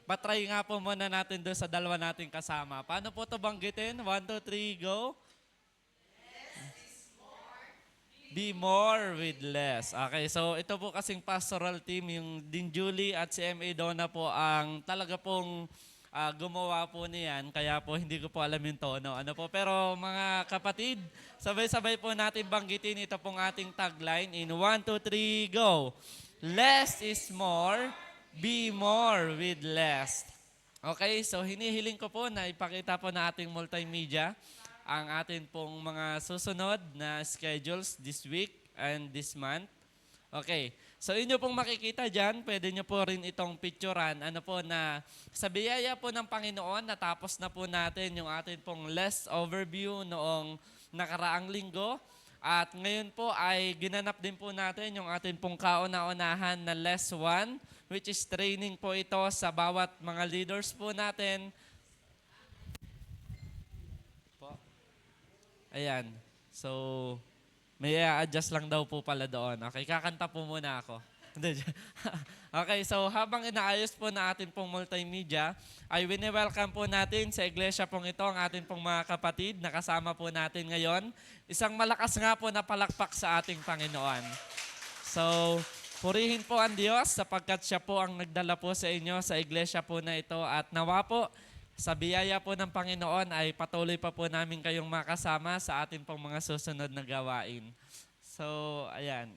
patry nga po muna natin doon sa dalawa nating kasama. Paano po ito banggitin? 1, 2, 3, go! Be more with less. Okay, so ito po kasing pastoral team, yung Din Julie at si M.A. Donna po ang talaga pong gumawa po niyan. Kaya po hindi ko po alam yung tono. Ano po, pero mga kapatid, sabay-sabay po natin banggitin ito pong ating tagline in 1, 2, 3, go! Less is more, be more with less. Okay, so hinihiling ko po na ipakita po na ating multimedia ang atin pong mga susunod na schedules this week and this month. Okay, so inyo pong makikita dyan, pwede nyo po rin itong picturean. Ano po na sa biyaya po ng Panginoon, natapos na po natin yung atin pong less overview noong nakaraang linggo. At ngayon po ay ginanap din po natin yung atin pong kauna-unahan na less 1, which is training po ito sa bawat mga leaders po natin. Ayan. So, may adjust lang daw po pala doon. Okay, kakanta po muna ako. Okay, so habang inaayos po na atin pong multimedia, ay wini-welcome po natin sa iglesia pong ito ang atin pong mga kapatid na kasama po natin ngayon. Isang malakas nga po na palakpak sa ating Panginoon. So, purihin po ang Diyos sapagkat siya po ang nagdala po sa inyo sa iglesia po na ito at nawa po sa biyaya po ng Panginoon ay patuloy pa po namin kayong makasama sa atin pong mga susunod na gawain. So, ayan.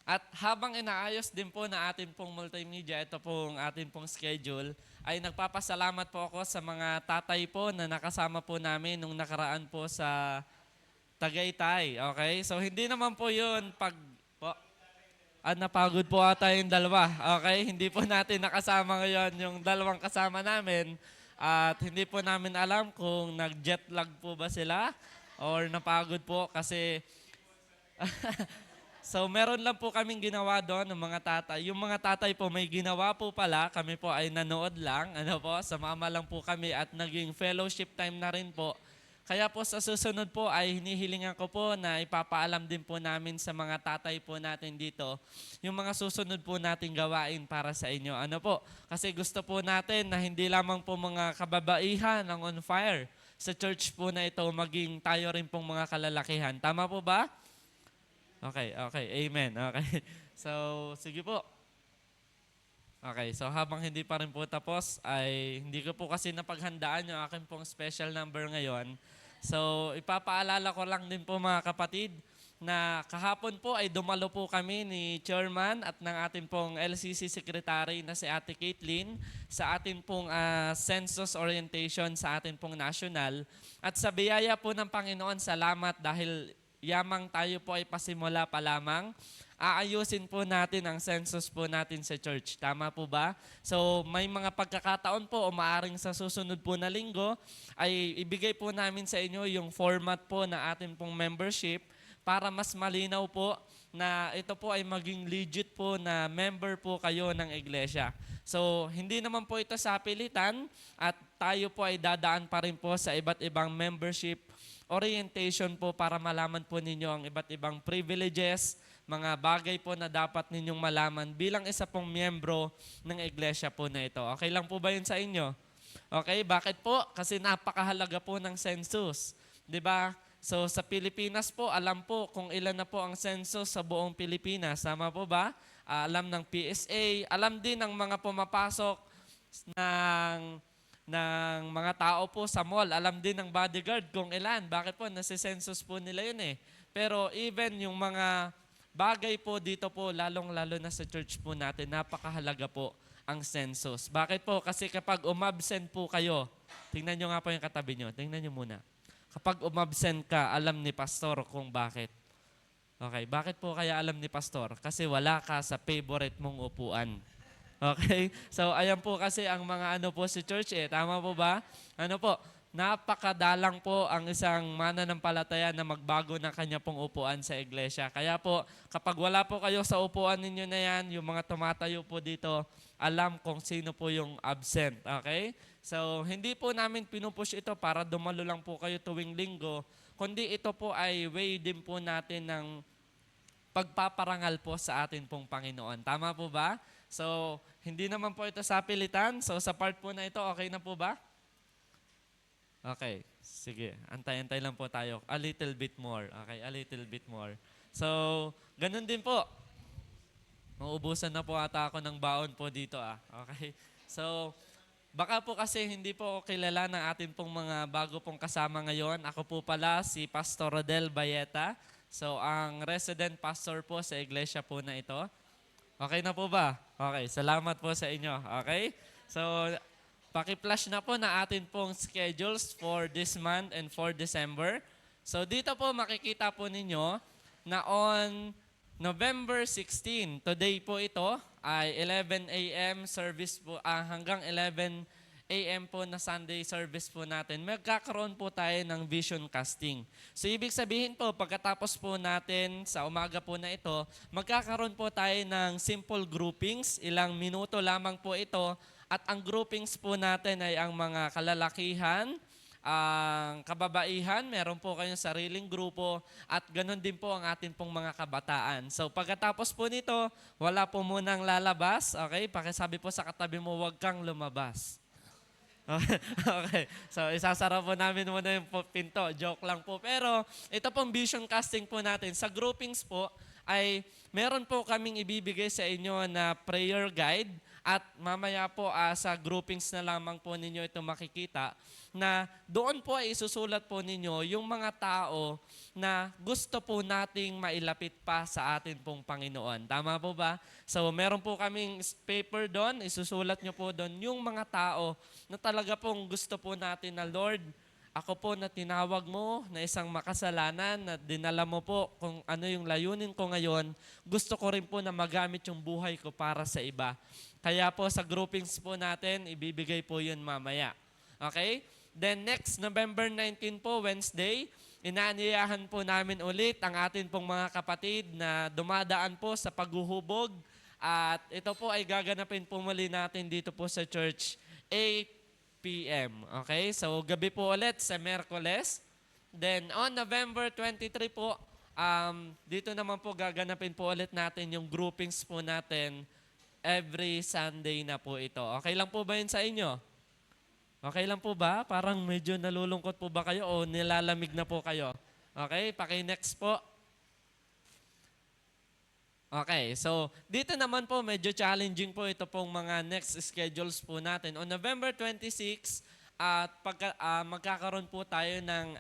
At habang inaayos din po na atin pong multimedia, ito pong atin pong schedule, ay nagpapasalamat po ako sa mga tatay po na nakasama po namin nung nakaraan po sa Tagaytay. Okay? So, hindi naman po yun napagod po ata yung dalawa. Okay? Hindi po natin nakasama ngayon yung dalawang kasama namin. At hindi po namin alam kung nag-jet lag po ba sila or napagod po kasi so meron lang po kaming ginawa doon ng mga tatay. Yung mga tatay po may ginawa po pala. Kami po ay nanood lang. Ano po, sumama lang po kami at naging fellowship time na rin po. Kaya po sa susunod po ay hinihilingan ko po na ipapaalam din po namin sa mga tatay po natin dito yung mga susunod po nating gawain para sa inyo. Ano po? Kasi gusto po natin na hindi lamang po mga kababaihan ang on fire sa church po na ito, maging tayo rin pong mga kalalakihan. Tama po ba? Okay. Amen. Okay. So, sige po. Okay, so habang hindi pa rin po tapos, ay hindi ko po kasi napaghandaan yung aking pong special number ngayon. So, ipapaalala ko lang din po mga kapatid na kahapon po ay dumalo po kami ni Chairman at ng ating pong LCC Secretary na si Ate Caitlin sa ating pong census orientation sa ating pong national. At sa biyaya po ng Panginoon, salamat dahil yamang tayo po ay pasimula pa lamang. Aayusin po natin ang census po natin sa church. Tama po ba? So may mga pagkakataon po o maaring sa susunod po na linggo ay ibigay po namin sa inyo yung format po na ating pong membership para mas malinaw po na ito po ay maging legit po na member po kayo ng iglesia. So hindi naman po ito sa pilitan at tayo po ay dadaan pa rin po sa iba't ibang membership orientation po para malaman po ninyo ang iba't ibang privileges, mga bagay po na dapat ninyong malaman bilang isa pong miyembro ng iglesia po na ito. Okay lang po ba yun sa inyo? Okay, bakit po? Kasi napakahalaga po ng census. 'Di ba? So sa Pilipinas po, alam po kung ilan na po ang census sa buong Pilipinas. Tama po ba? Alam ng PSA, alam din ng mga pumapasok ng mga tao po sa mall. Alam din ng bodyguard kung ilan. Bakit po? Nasi-census po nila yun eh. Pero even yung mga bagay po dito po, lalong-lalo na sa church po natin, napakahalaga po ang census. Bakit po? Kasi kapag umabsent po kayo, tingnan nyo nga po yung katabi nyo. Tingnan nyo muna. Kapag umabsent ka, alam ni pastor kung bakit. Okay, bakit po kaya alam ni pastor? Kasi wala ka sa favorite mong upuan. Okay? So, ayan po kasi ang mga ano po si church eh. Tama po ba? Ano po? napakadalang po ang isang mananampalataya na magbago ng kanya pong upuan sa iglesia. Kaya po, kapag wala po kayo sa upuan ninyo na yan, yung mga tumatayo po dito, alam kung sino po yung absent. Okay? So, hindi po namin pinupush ito para dumalo lang po kayo tuwing linggo, kundi ito po ay way din po natin ng pagpaparangal po sa atin pong Panginoon. Tama po ba? So, hindi naman po ito sa pilitan. So, sa part po na ito, okay na po ba? Okay, sige. Antay-antay lang po tayo. A little bit more. Okay, a little bit more. So, ganun din po. Mauubusan na po ata ako ng baon po dito Okay. So, baka po kasi hindi po kilala ng ating pong mga bago pong kasama ngayon. Ako po pala si Pastor Rodel Bayeta. So, ang resident pastor po sa iglesia po na ito. Okay na po ba? Okay, salamat po sa inyo. Okay? So, paki-flash na po na atin pong schedules for this month and for December. So dito po makikita po ninyo na on November 16, today po ito ay 11 a.m. service po hanggang 11 a.m. po na Sunday service po natin. Magkakaroon po tayo ng vision casting. So ibig sabihin po pagkatapos po natin sa umaga po na ito, magkakaroon po tayo ng simple groupings, ilang minuto lamang po ito. At ang groupings po natin ay ang mga kalalakihan, ang kababaihan, meron po kayong sariling grupo, at ganun din po ang atin pong mga kabataan. So pagkatapos po nito, wala po munang lalabas. Okay? Pakisabi po sa katabi mo, huwag kang lumabas. Okay. So isasara po namin muna yung pinto. Joke lang po. Pero ito pong vision casting po natin. Sa groupings po, ay meron po kaming ibibigay sa inyo na prayer guide. At mamaya po sa groupings na lamang po ninyo ito makikita na doon po ay isusulat po ninyo yung mga tao na gusto po nating mailapit pa sa atin pong Panginoon. Tama po ba? So meron po kaming paper doon, isusulat nyo po doon yung mga tao na talaga pong gusto po natin na Lord, ako po na tinawag mo na isang makasalanan na dinala mo po kung ano yung layunin ko ngayon, gusto ko rin po na magamit yung buhay ko para sa iba. Kaya po sa groupings po natin, ibibigay po yun mamaya. Okay? Then next, November 19 po, Wednesday, inaanyayahan po namin ulit ang atin pong mga kapatid na dumadaan po sa paghuhubog. At ito po ay gaganapin po muli natin dito po sa church, 8 p.m. Okay? So gabi po ulit sa Miyerkules. Then on November 23 po, dito naman po gaganapin po ulit natin yung groupings po natin every Sunday na po ito. Okay lang po ba yun sa inyo? Okay lang po ba? Parang medyo nalulungkot po ba kayo o nilalamig na po kayo? Okay, paki-next po. Okay, so dito naman po medyo challenging po ito pong mga next schedules po natin. On November 26, magkakaroon po tayo ng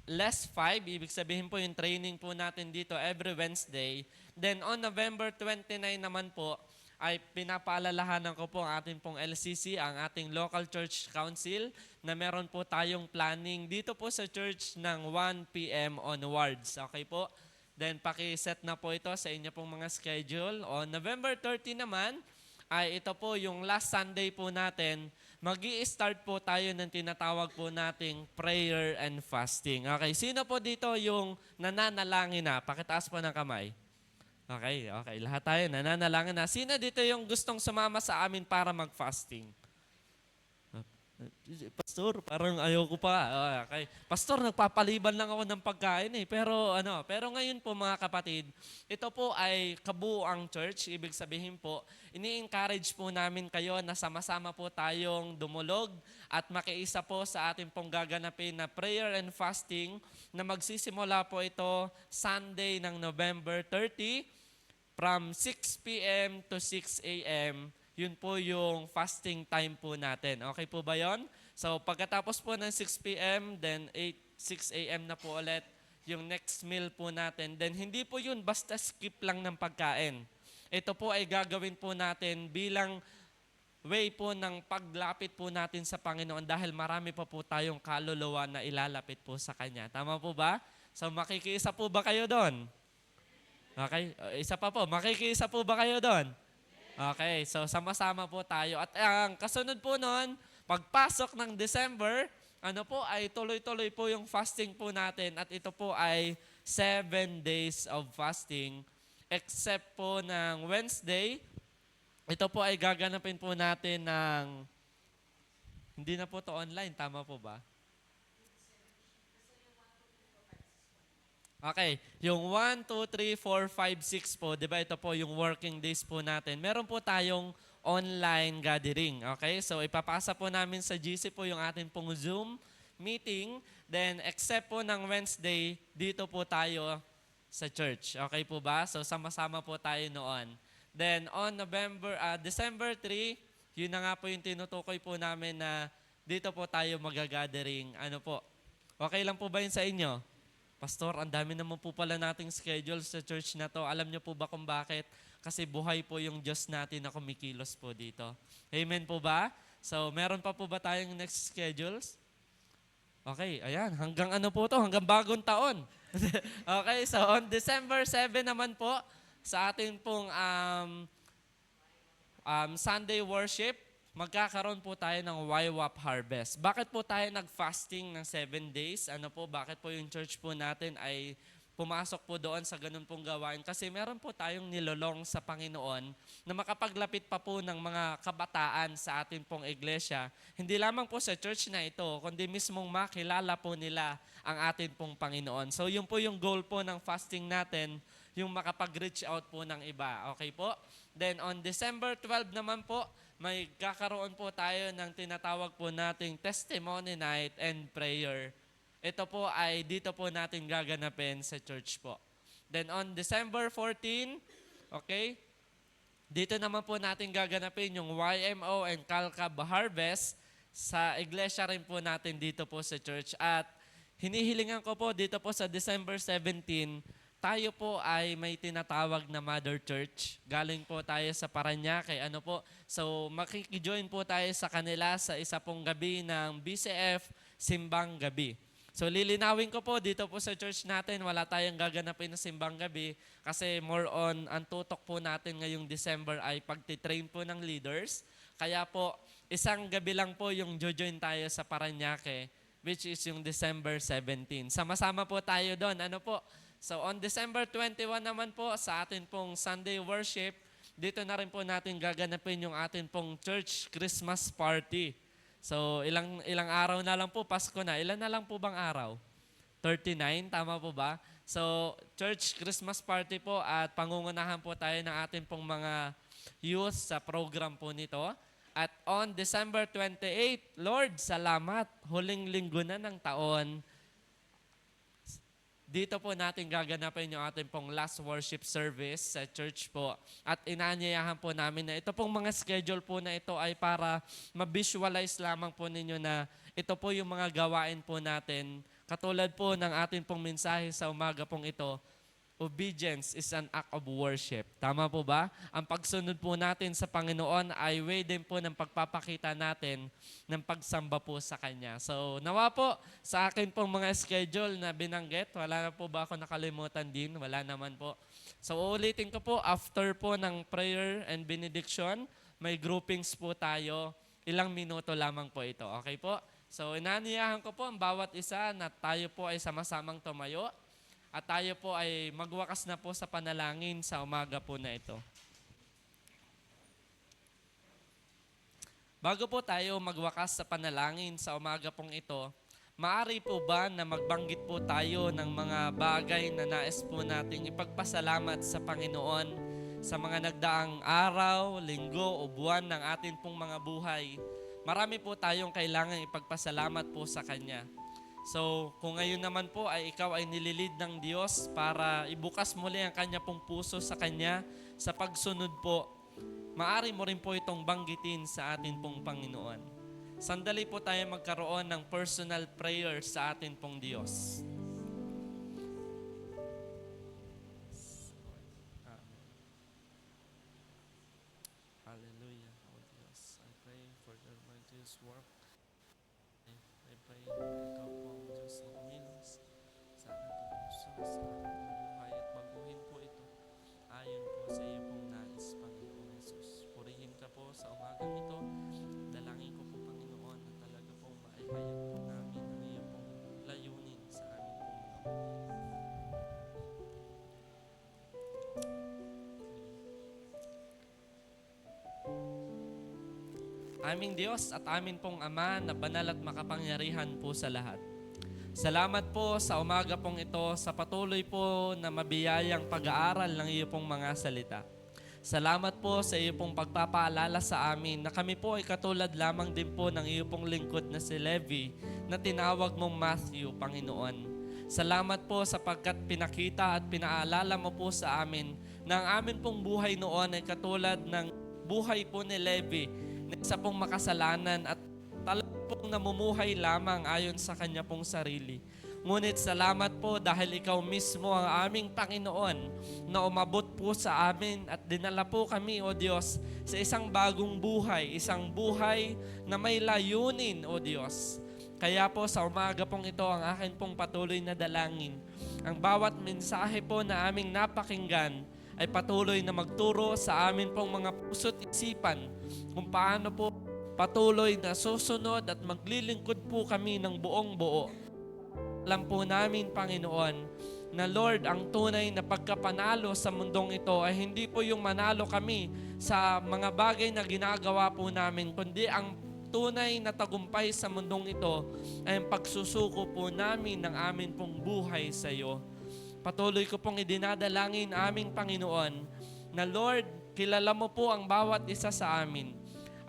less 5, ibig sabihin po yung training po natin dito every Wednesday. Then on November 29 naman po, ay pinapaalalahanan ko po ang ating pong LCC, ang ating Local Church Council, na meron po tayong planning dito po sa church ng 1 p.m. onwards. Okay po? Then paki-set na po ito sa inyo pong mga schedule. On November 30 naman, ay ito po yung last Sunday po natin, mag-i-start po tayo ng tinatawag po nating prayer and fasting. Okay, sino po dito yung nananalangin na? Pakitaas po ng kamay. Okay. Lahat tayo nananalangin na. Sino dito yung gustong sumama sa amin para mag-fasting? Pastor, parang ayoko pa. Okay. Pastor, nagpapaliban lang ako ng pagkain eh. Pero ngayon po mga kapatid, ito po ay kabuuang church. Ibig sabihin po, ini-encourage po namin kayo na sama-sama po tayong dumulog at makiisa po sa ating pong gaganapin na prayer and fasting na magsisimula po ito Sunday ng November 30 from 6 p.m. to 6 a.m. Yun po yung fasting time po natin. Okay po ba yon? So pagkatapos po ng 6 p.m., then 6 a.m. na po ulit yung next meal po natin. Then hindi po yun basta skip lang ng pagkain. Ito po ay gagawin po natin bilang way po ng paglapit po natin sa Panginoon dahil marami pa po tayong kaluluwa na ilalapit po sa Kanya. Tama po ba? So makikiisa po ba kayo doon? Okay, isa pa po. Makikiisa po ba kayo doon? Okay, so sama-sama po tayo. At ang kasunod po noon, pagpasok ng December, ano po, ay tuloy-tuloy po yung fasting po natin at ito po ay 7 days of fasting except po ng Wednesday. Ito po ay gaganapin po natin ng, hindi na po to online, tama po ba? Okay, yung 1, 2, 3, 4, 5, 6 po, di ba ito po yung working days po natin. Meron po tayong online gathering, okay? So ipapasa po namin sa GC po yung ating pong Zoom meeting. Then except po ng Wednesday, dito po tayo sa church. Okay po ba? So sama-sama po tayo noon. Then on December 3, yun na nga po yung tinutukoy po namin na dito po tayo magagathering. Ano po? Okay lang po ba yun sa inyo? Pastor, ang dami naman po pala nating schedule sa church na to. Alam niyo po ba kung bakit? Kasi buhay po yung Diyos natin na kumikilos po dito. Amen po ba? So, meron pa po ba tayong next schedules? Okay, ayan. Hanggang ano po to? Hanggang bagong taon. Okay, so on December 7 naman po, sa ating pong Sunday worship, magkakaroon po tayo ng YWAP Harvest. Bakit po tayo nag-fasting ng 7 days? Ano po, bakit po yung church po natin ay pumasok po doon sa ganun pong gawain? Kasi meron po tayong nilolong sa Panginoon na makapaglapit pa po ng mga kabataan sa ating pong iglesia. Hindi lamang po sa church na ito, kundi mismong makilala po nila ang ating pong Panginoon. So yun po yung goal po ng fasting natin, yung makapag-reach out po ng iba. Okay po? Then on December 12 naman po, may kakaroon po tayo ng tinatawag po nating testimony night and prayer. Ito po ay dito po natin gaganapin sa church po. Then on December 14, okay, dito naman po natin gaganapin yung YMO and Calcab Harvest sa iglesia rin po natin dito po sa church. At hinihilingan ko po dito po sa December 17, tayo po ay may tinatawag na Mother Church. Galing po tayo sa Parañaque. Ano po? So makikijoin po tayo sa kanila sa isa pong gabi ng BCF Simbang Gabi. So lilinawin ko po dito po sa church natin, wala tayong gaganapin na simbang gabi kasi more on ang tutok po natin ngayong December ay pagtitrain po ng leaders. Kaya po isang gabi lang po yung jojoin tayo sa Parañaque, which is yung December 17. Sama-sama po tayo doon. Ano po? So on December 21 naman po sa atin pong Sunday worship, dito na rin po natin gaganapin yung atin pong church Christmas party. So ilang araw na lang po, Pasko na. Ilan na lang po bang araw? 39, tama po ba? So church Christmas party po at pangungunahan po tayo ng atin pong mga youth sa program po nito. At on December 28, Lord, salamat. Huling linggo na ng taon. Dito po natin gaganapin yung ating pong last worship service sa church po. At inaanyayahan po namin na ito pong mga schedule po na ito ay para ma-visualize lamang po ninyo na ito po yung mga gawain po natin. Katulad po ng ating pong mensahe sa umaga pong ito, obedience is an act of worship. Tama po ba? Ang pagsunod po natin sa Panginoon ay way din po ng pagpapakita natin ng pagsamba po sa Kanya. So nawa po sa akin pong mga schedule na binanggit, wala na po ba ako nakalimutan din? Wala naman po. So uulitin ko po, after po ng prayer and benediction, may groupings po tayo. Ilang minuto lamang po ito. Okay po? So inaniyahan ko po ang bawat isa na tayo po ay sama-samang tumayo. At tayo po ay magwakas na po sa panalangin sa umaga po na ito. Bago po tayo magwakas sa panalangin sa umaga pong ito, maaari po ba na magbanggit po tayo ng mga bagay na nais po nating ipagpasalamat sa Panginoon sa mga nagdaang araw, linggo o buwan ng atin pong mga buhay? Marami po tayong kailangan ipagpasalamat po sa Kanya. So, kung ngayon naman po ay ikaw ay nililid ng Diyos para ibukas muli ang kanya pong puso sa Kanya sa pagsunod po, maaari mo rin po itong banggitin sa atin pong Panginoon. Sandali po tayo magkaroon ng personal prayer sa atin pong Diyos. Hallelujah, O Diyos. I pray for your mightiest work. I pray na ikaw po ang Diyos na kumilos sa ating puso, sa ating buhay at baguhin po ito ayon po sa iyo pong nais, Panginoon Jesus. Purihin ka po sa umagang ito. Dalangin ko po, Panginoon, na talaga pong maihayag po namin aming Diyos at amin pong Ama na banal at makapangyarihan po sa lahat. Salamat po sa umaga pong ito sa patuloy po na mabiyayang pag-aaral ng iyo pong mga salita. Salamat po sa iyo pong pagpapaalala sa amin na kami po ay katulad lamang din po ng iyo pong lingkod na si Levi na tinawag mong Matthew, Panginoon. Salamat po sapagkat pinakita at pinaalala mo po sa amin na ang amin pong buhay noon ay katulad ng buhay po ni Levi na isa pong makasalanan at talagang pong namumuhay lamang ayon sa kanya pong sarili. Ngunit salamat po dahil ikaw mismo ang aming Panginoon na umabot po sa amin at dinala po kami, O Diyos, sa isang bagong buhay, isang buhay na may layunin, O Diyos. Kaya po sa umaga pong ito ang akin pong patuloy na dalangin. Ang bawat mensahe po na aming napakinggan ay patuloy na magturo sa amin pong mga puso't isipan kung paano po patuloy na susunod at maglilingkod po kami ng buong buo. Alam po namin, Panginoon, na Lord, ang tunay na pagkapanalo sa mundong ito ay hindi po yung manalo kami sa mga bagay na ginagawa po namin, kundi ang tunay na tagumpay sa mundong ito ay ang pagsusuko po namin ng amin pong buhay sa iyo. Patuloy ko pong idinadalangin aming Panginoon na Lord, kilala mo po ang bawat isa sa amin.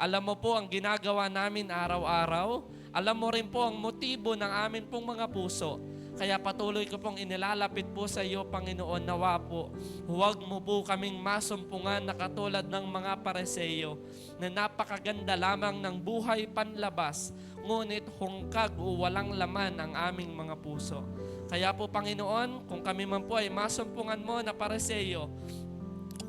Alam mo po ang ginagawa namin araw-araw. Alam mo rin po ang motibo ng amin pong mga puso. Kaya patuloy ko pong inilalapit po sa iyo, Panginoon, nawa po. Huwag mo po kaming masumpungan na katulad ng mga Pariseo na napakaganda lamang ng buhay panlabas, ngunit hungkag o walang laman ang aming mga puso. Kaya po, Panginoon, kung kami man po ay masumpungan mo na Pariseo,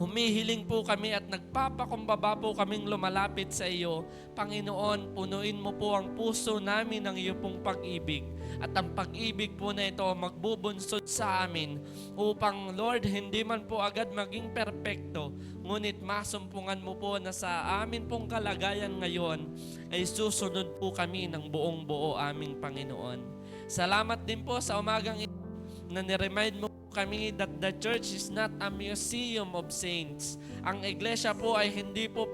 humihiling po kami at nagpapakumbaba po kaming lumalapit sa iyo. Panginoon, punuin mo po ang puso namin ng iyo pong pag-ibig. At ang pag-ibig po na ito magbubunsod sa amin upang, Lord, hindi man po agad maging perpekto, ngunit masumpungan mo po na sa amin pong kalagayan ngayon ay susunod po kami ng buong buo aming Panginoon. Salamat din po sa umagang ito na niremind mo kami that the church is not a museum of saints. Ang iglesia po ay hindi po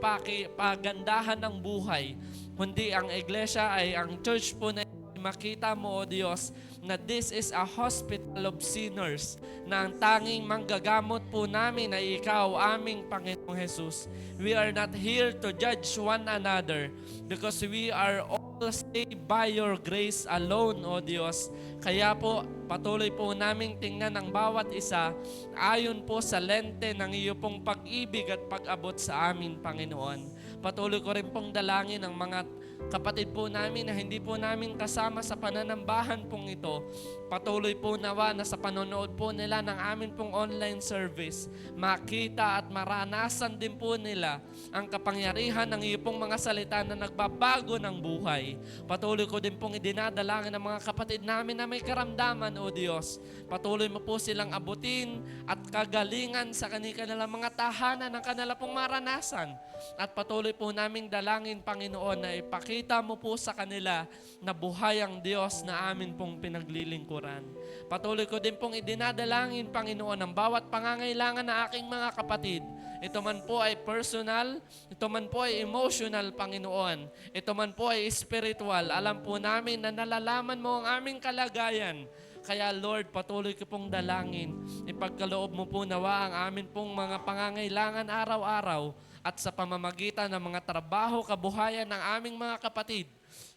pagandahan ng buhay, kundi ang iglesia ay ang church po na makita mo, O Diyos, na this is a hospital of sinners, na ang tanging manggagamot po namin ay ikaw, aming Panginoong Jesus. We are not here to judge one another because we are all saved by your grace alone, O Diyos. Kaya po, patuloy po naming tingnan ang bawat isa ayon po sa lente ng iyo pong pag-ibig at pag-abot sa amin, Panginoon. Patuloy ko rin pong dalangin ang mga kapatid po namin na hindi po namin kasama sa pananambahan pong ito. Patuloy po nawa na sa panonood po nila ng amin pong online service, makita at maranasan din po nila ang kapangyarihan ng iyo pong mga salita na nagbabago ng buhay. Patuloy ko din pong idinadalangin ng mga kapatid namin na may karamdaman, O Diyos. Patuloy mo po silang abutin at kagalingan sa kanilang mga tahanan ng kanila pong maranasan. At patuloy po naming dalangin, Panginoon, na ipakita mo po sa kanila na buhay ang Diyos na amin pong pinaglilingkuran. Patuloy ko din pong idinadalangin, Panginoon, ang bawat pangangailangan na aking mga kapatid. Ito man po ay personal, ito man po ay emotional, Panginoon. Ito man po ay spiritual. Alam po namin na nalalaman mo ang aming kalagayan. Kaya Lord, patuloy ko pong dalangin. Ipagkaloob mo po nawa ang amin pong mga pangangailangan araw-araw at sa pamamagitan ng mga trabaho, kabuhayan ng aming mga kapatid.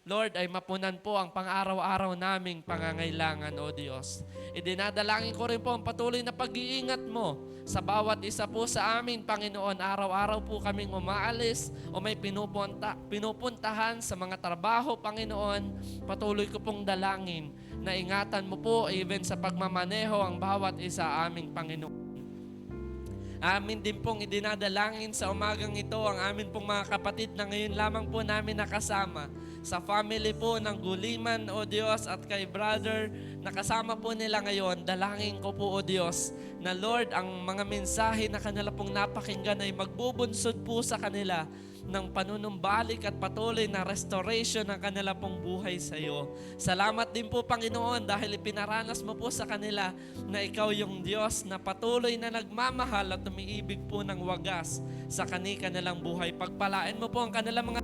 Lord, ay mapunan po ang pang-araw-araw naming pangangailangan, O Diyos. Idinadalangin ko rin po ang patuloy na pag-iingat mo sa bawat isa po sa amin, Panginoon. Araw-araw po kaming umaalis o may pinupuntahan sa mga trabaho, Panginoon. Patuloy ko pong dalangin na ingatan mo po even sa pagmamaneho ang bawat isa aming Panginoon. Amin din pong idinadalangin sa umagang ito ang amin pong mga kapatid na ngayon lamang po namin nakasama. Sa family po ng Guliman, O Diyos, at kay brother, nakasama po nila ngayon. Dalangin ko po, O Diyos, na Lord, ang mga mensahe na kanila pong napakinggan ay magbubunsod po sa kanila ng panunumbalik at patuloy na restoration ng kanila pong buhay sa iyo. Salamat din po, Panginoon, dahil ipinaranas mo po sa kanila na ikaw yung Diyos na patuloy na nagmamahal at umiibig po ng wagas sa kanilang buhay. Pagpalain mo po ang kanilang mga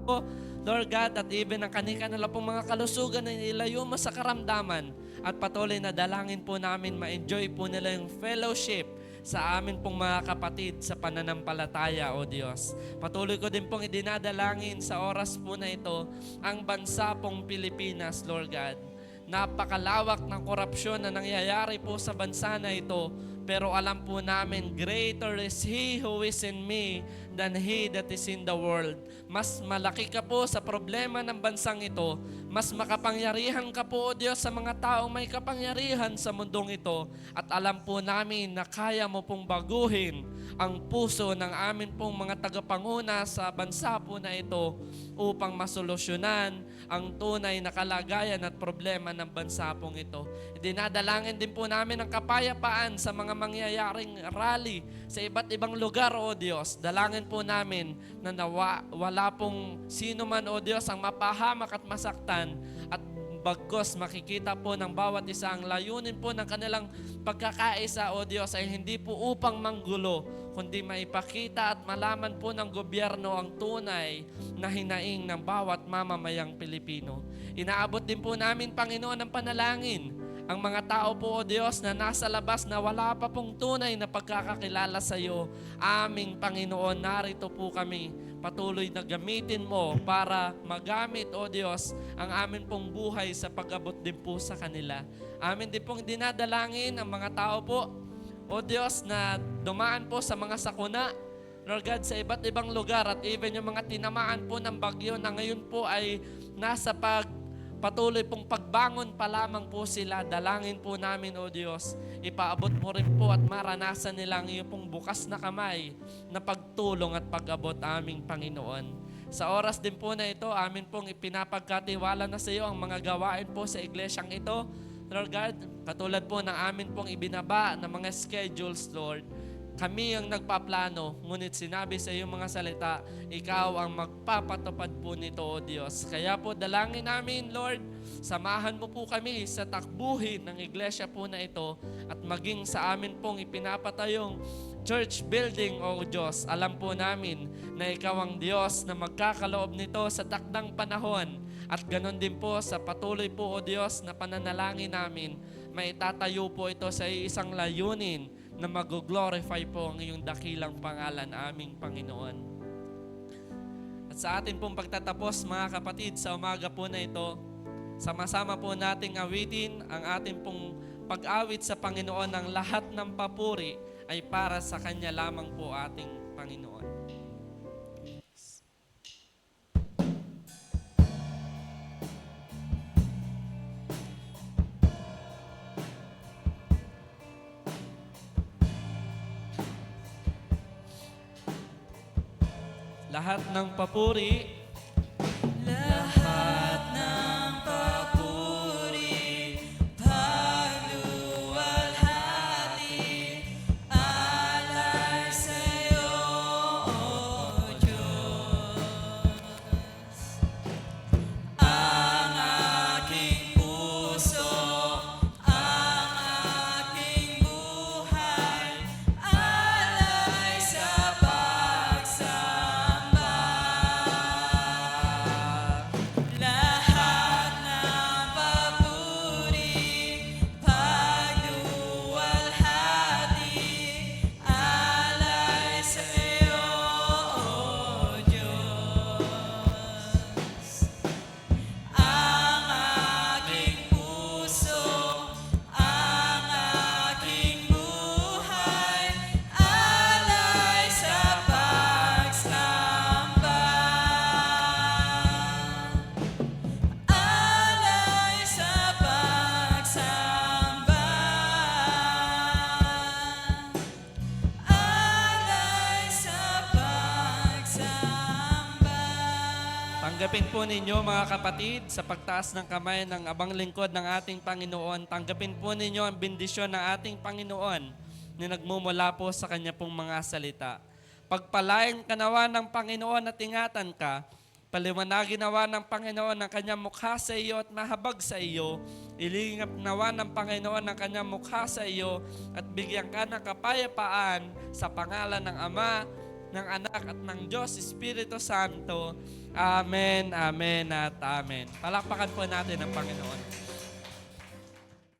po, Lord God, at even ang kanila pong mga kalusugan na ilayo mo sa karamdaman. At patuloy na dalangin po namin ma-enjoy po nila yung fellowship sa amin pong mga kapatid sa pananampalataya, O Diyos. Patuloy ko din pong idinadalangin sa oras po na ito ang bansa pong Pilipinas, Lord God. Napakalawak ng korupsyon na nangyayari po sa bansa na ito, pero alam po namin, greater is He who is in me than he that is in the world. Mas malaki ka po sa problema ng bansang ito. Mas makapangyarihan ka po, O Diyos, sa mga taong may kapangyarihan sa mundong ito. At alam po namin na kaya mo pong baguhin ang puso ng amin pong mga tagapanguna sa bansa po na ito upang masolusyonan ang tunay na kalagayan at problema ng bansa pong ito. Dinadalangin din po namin ang kapayapaan sa mga mangyayaring rally sa iba't ibang lugar, O Diyos. Dalangin po namin na wala pong sino man, O Diyos, ang mapahamak at masaktan, at bagkos makikita po ng bawat isa ang layunin po ng kanilang pagkakaisa, O Diyos, ay hindi po upang manggulo, kundi maipakita at malaman po ng gobyerno ang tunay na hinaing ng bawat mamamayang Pilipino. Inaabot din po namin, Panginoon, ang panalangin ang mga tao po, O Diyos, na nasa labas na wala pa pong tunay na pagkakakilala sa iyo. Aming Panginoon, narito po kami. Patuloy na gamitin mo para magamit, O Diyos, ang amin pong buhay sa pag-abot din po sa kanila. Amin din pong dinadalangin ang mga tao po, O Diyos, na dumaan po sa mga sakuna, Lord God, sa iba't ibang lugar, at even yung mga tinamaan po ng bagyo na ngayon po ay nasa patuloy pong pagbangon pa lamang po sila. Dalangin po namin, O Diyos, ipaabot mo rin po at maranasan nilang iyong pong bukas na kamay na pagtulong at pag-abot, aming Panginoon. Sa oras din po na ito, amin pong ipinapagkatiwala na sa iyo ang mga gawain po sa iglesyang ito. Lord God, katulad po ng amin pong ibinaba ng mga schedules, Lord, kami ang nagpaplano, ngunit sinabi sa iyong mga salita, ikaw ang magpapatupad po nito, O Diyos. Kaya po dalangin namin, Lord, samahan mo po kami sa takbuhin ng iglesia po na ito at maging sa amin pong ipinapatayong church building, O Diyos. Alam po namin na ikaw ang Diyos na magkakaloob nito sa takdang panahon, at ganon din po sa patuloy po, O Diyos, na pananalangin namin, maitatayo po ito sa isang layunin na mag-glorify po ang iyong dakilang pangalan, aming Panginoon. At sa atin pong pagtatapos, mga kapatid, sa umaga po na ito, sama-sama po nating awitin ang ating pong pag-awit sa Panginoon. Ng lahat ng papuri ay para sa Kanya lamang po, ating Panginoon. Lahat ng papuri, lahat ng papuri, pagluwalhati, alay sa iyo, O Diyos. Ang aking puso, ang aking buhay, alay sa lahat ng papuri, pagluwalhati, alay sa iyo, O Diyos. Ang aking puso, ang aking buhay, alay sa pagsamba. Alay sa pagsamba. Alay sa pagsamba. Tanggapin po ninyo, mga kapatid, sa pagtaas ng kamay ng abang lingkod ng ating Panginoon. Tanggapin po ninyo ang bendisyon ng ating Panginoon na nagmumula po sa Kanya pong mga salita. Pagpalain ka nawa ng Panginoon at ingatan ka. Paliwanagin nawa ng Panginoon ang Kanyang mukha sa iyo at mahabag sa iyo. Ilingap nawa ng Panginoon ang Kanyang mukha sa iyo at bigyan ka ng kapayapaan sa pangalan ng Ama ng Anak at ng Diyos, Espiritu Santo. Amen, amen at amen. Palakpakan po natin ang Panginoon.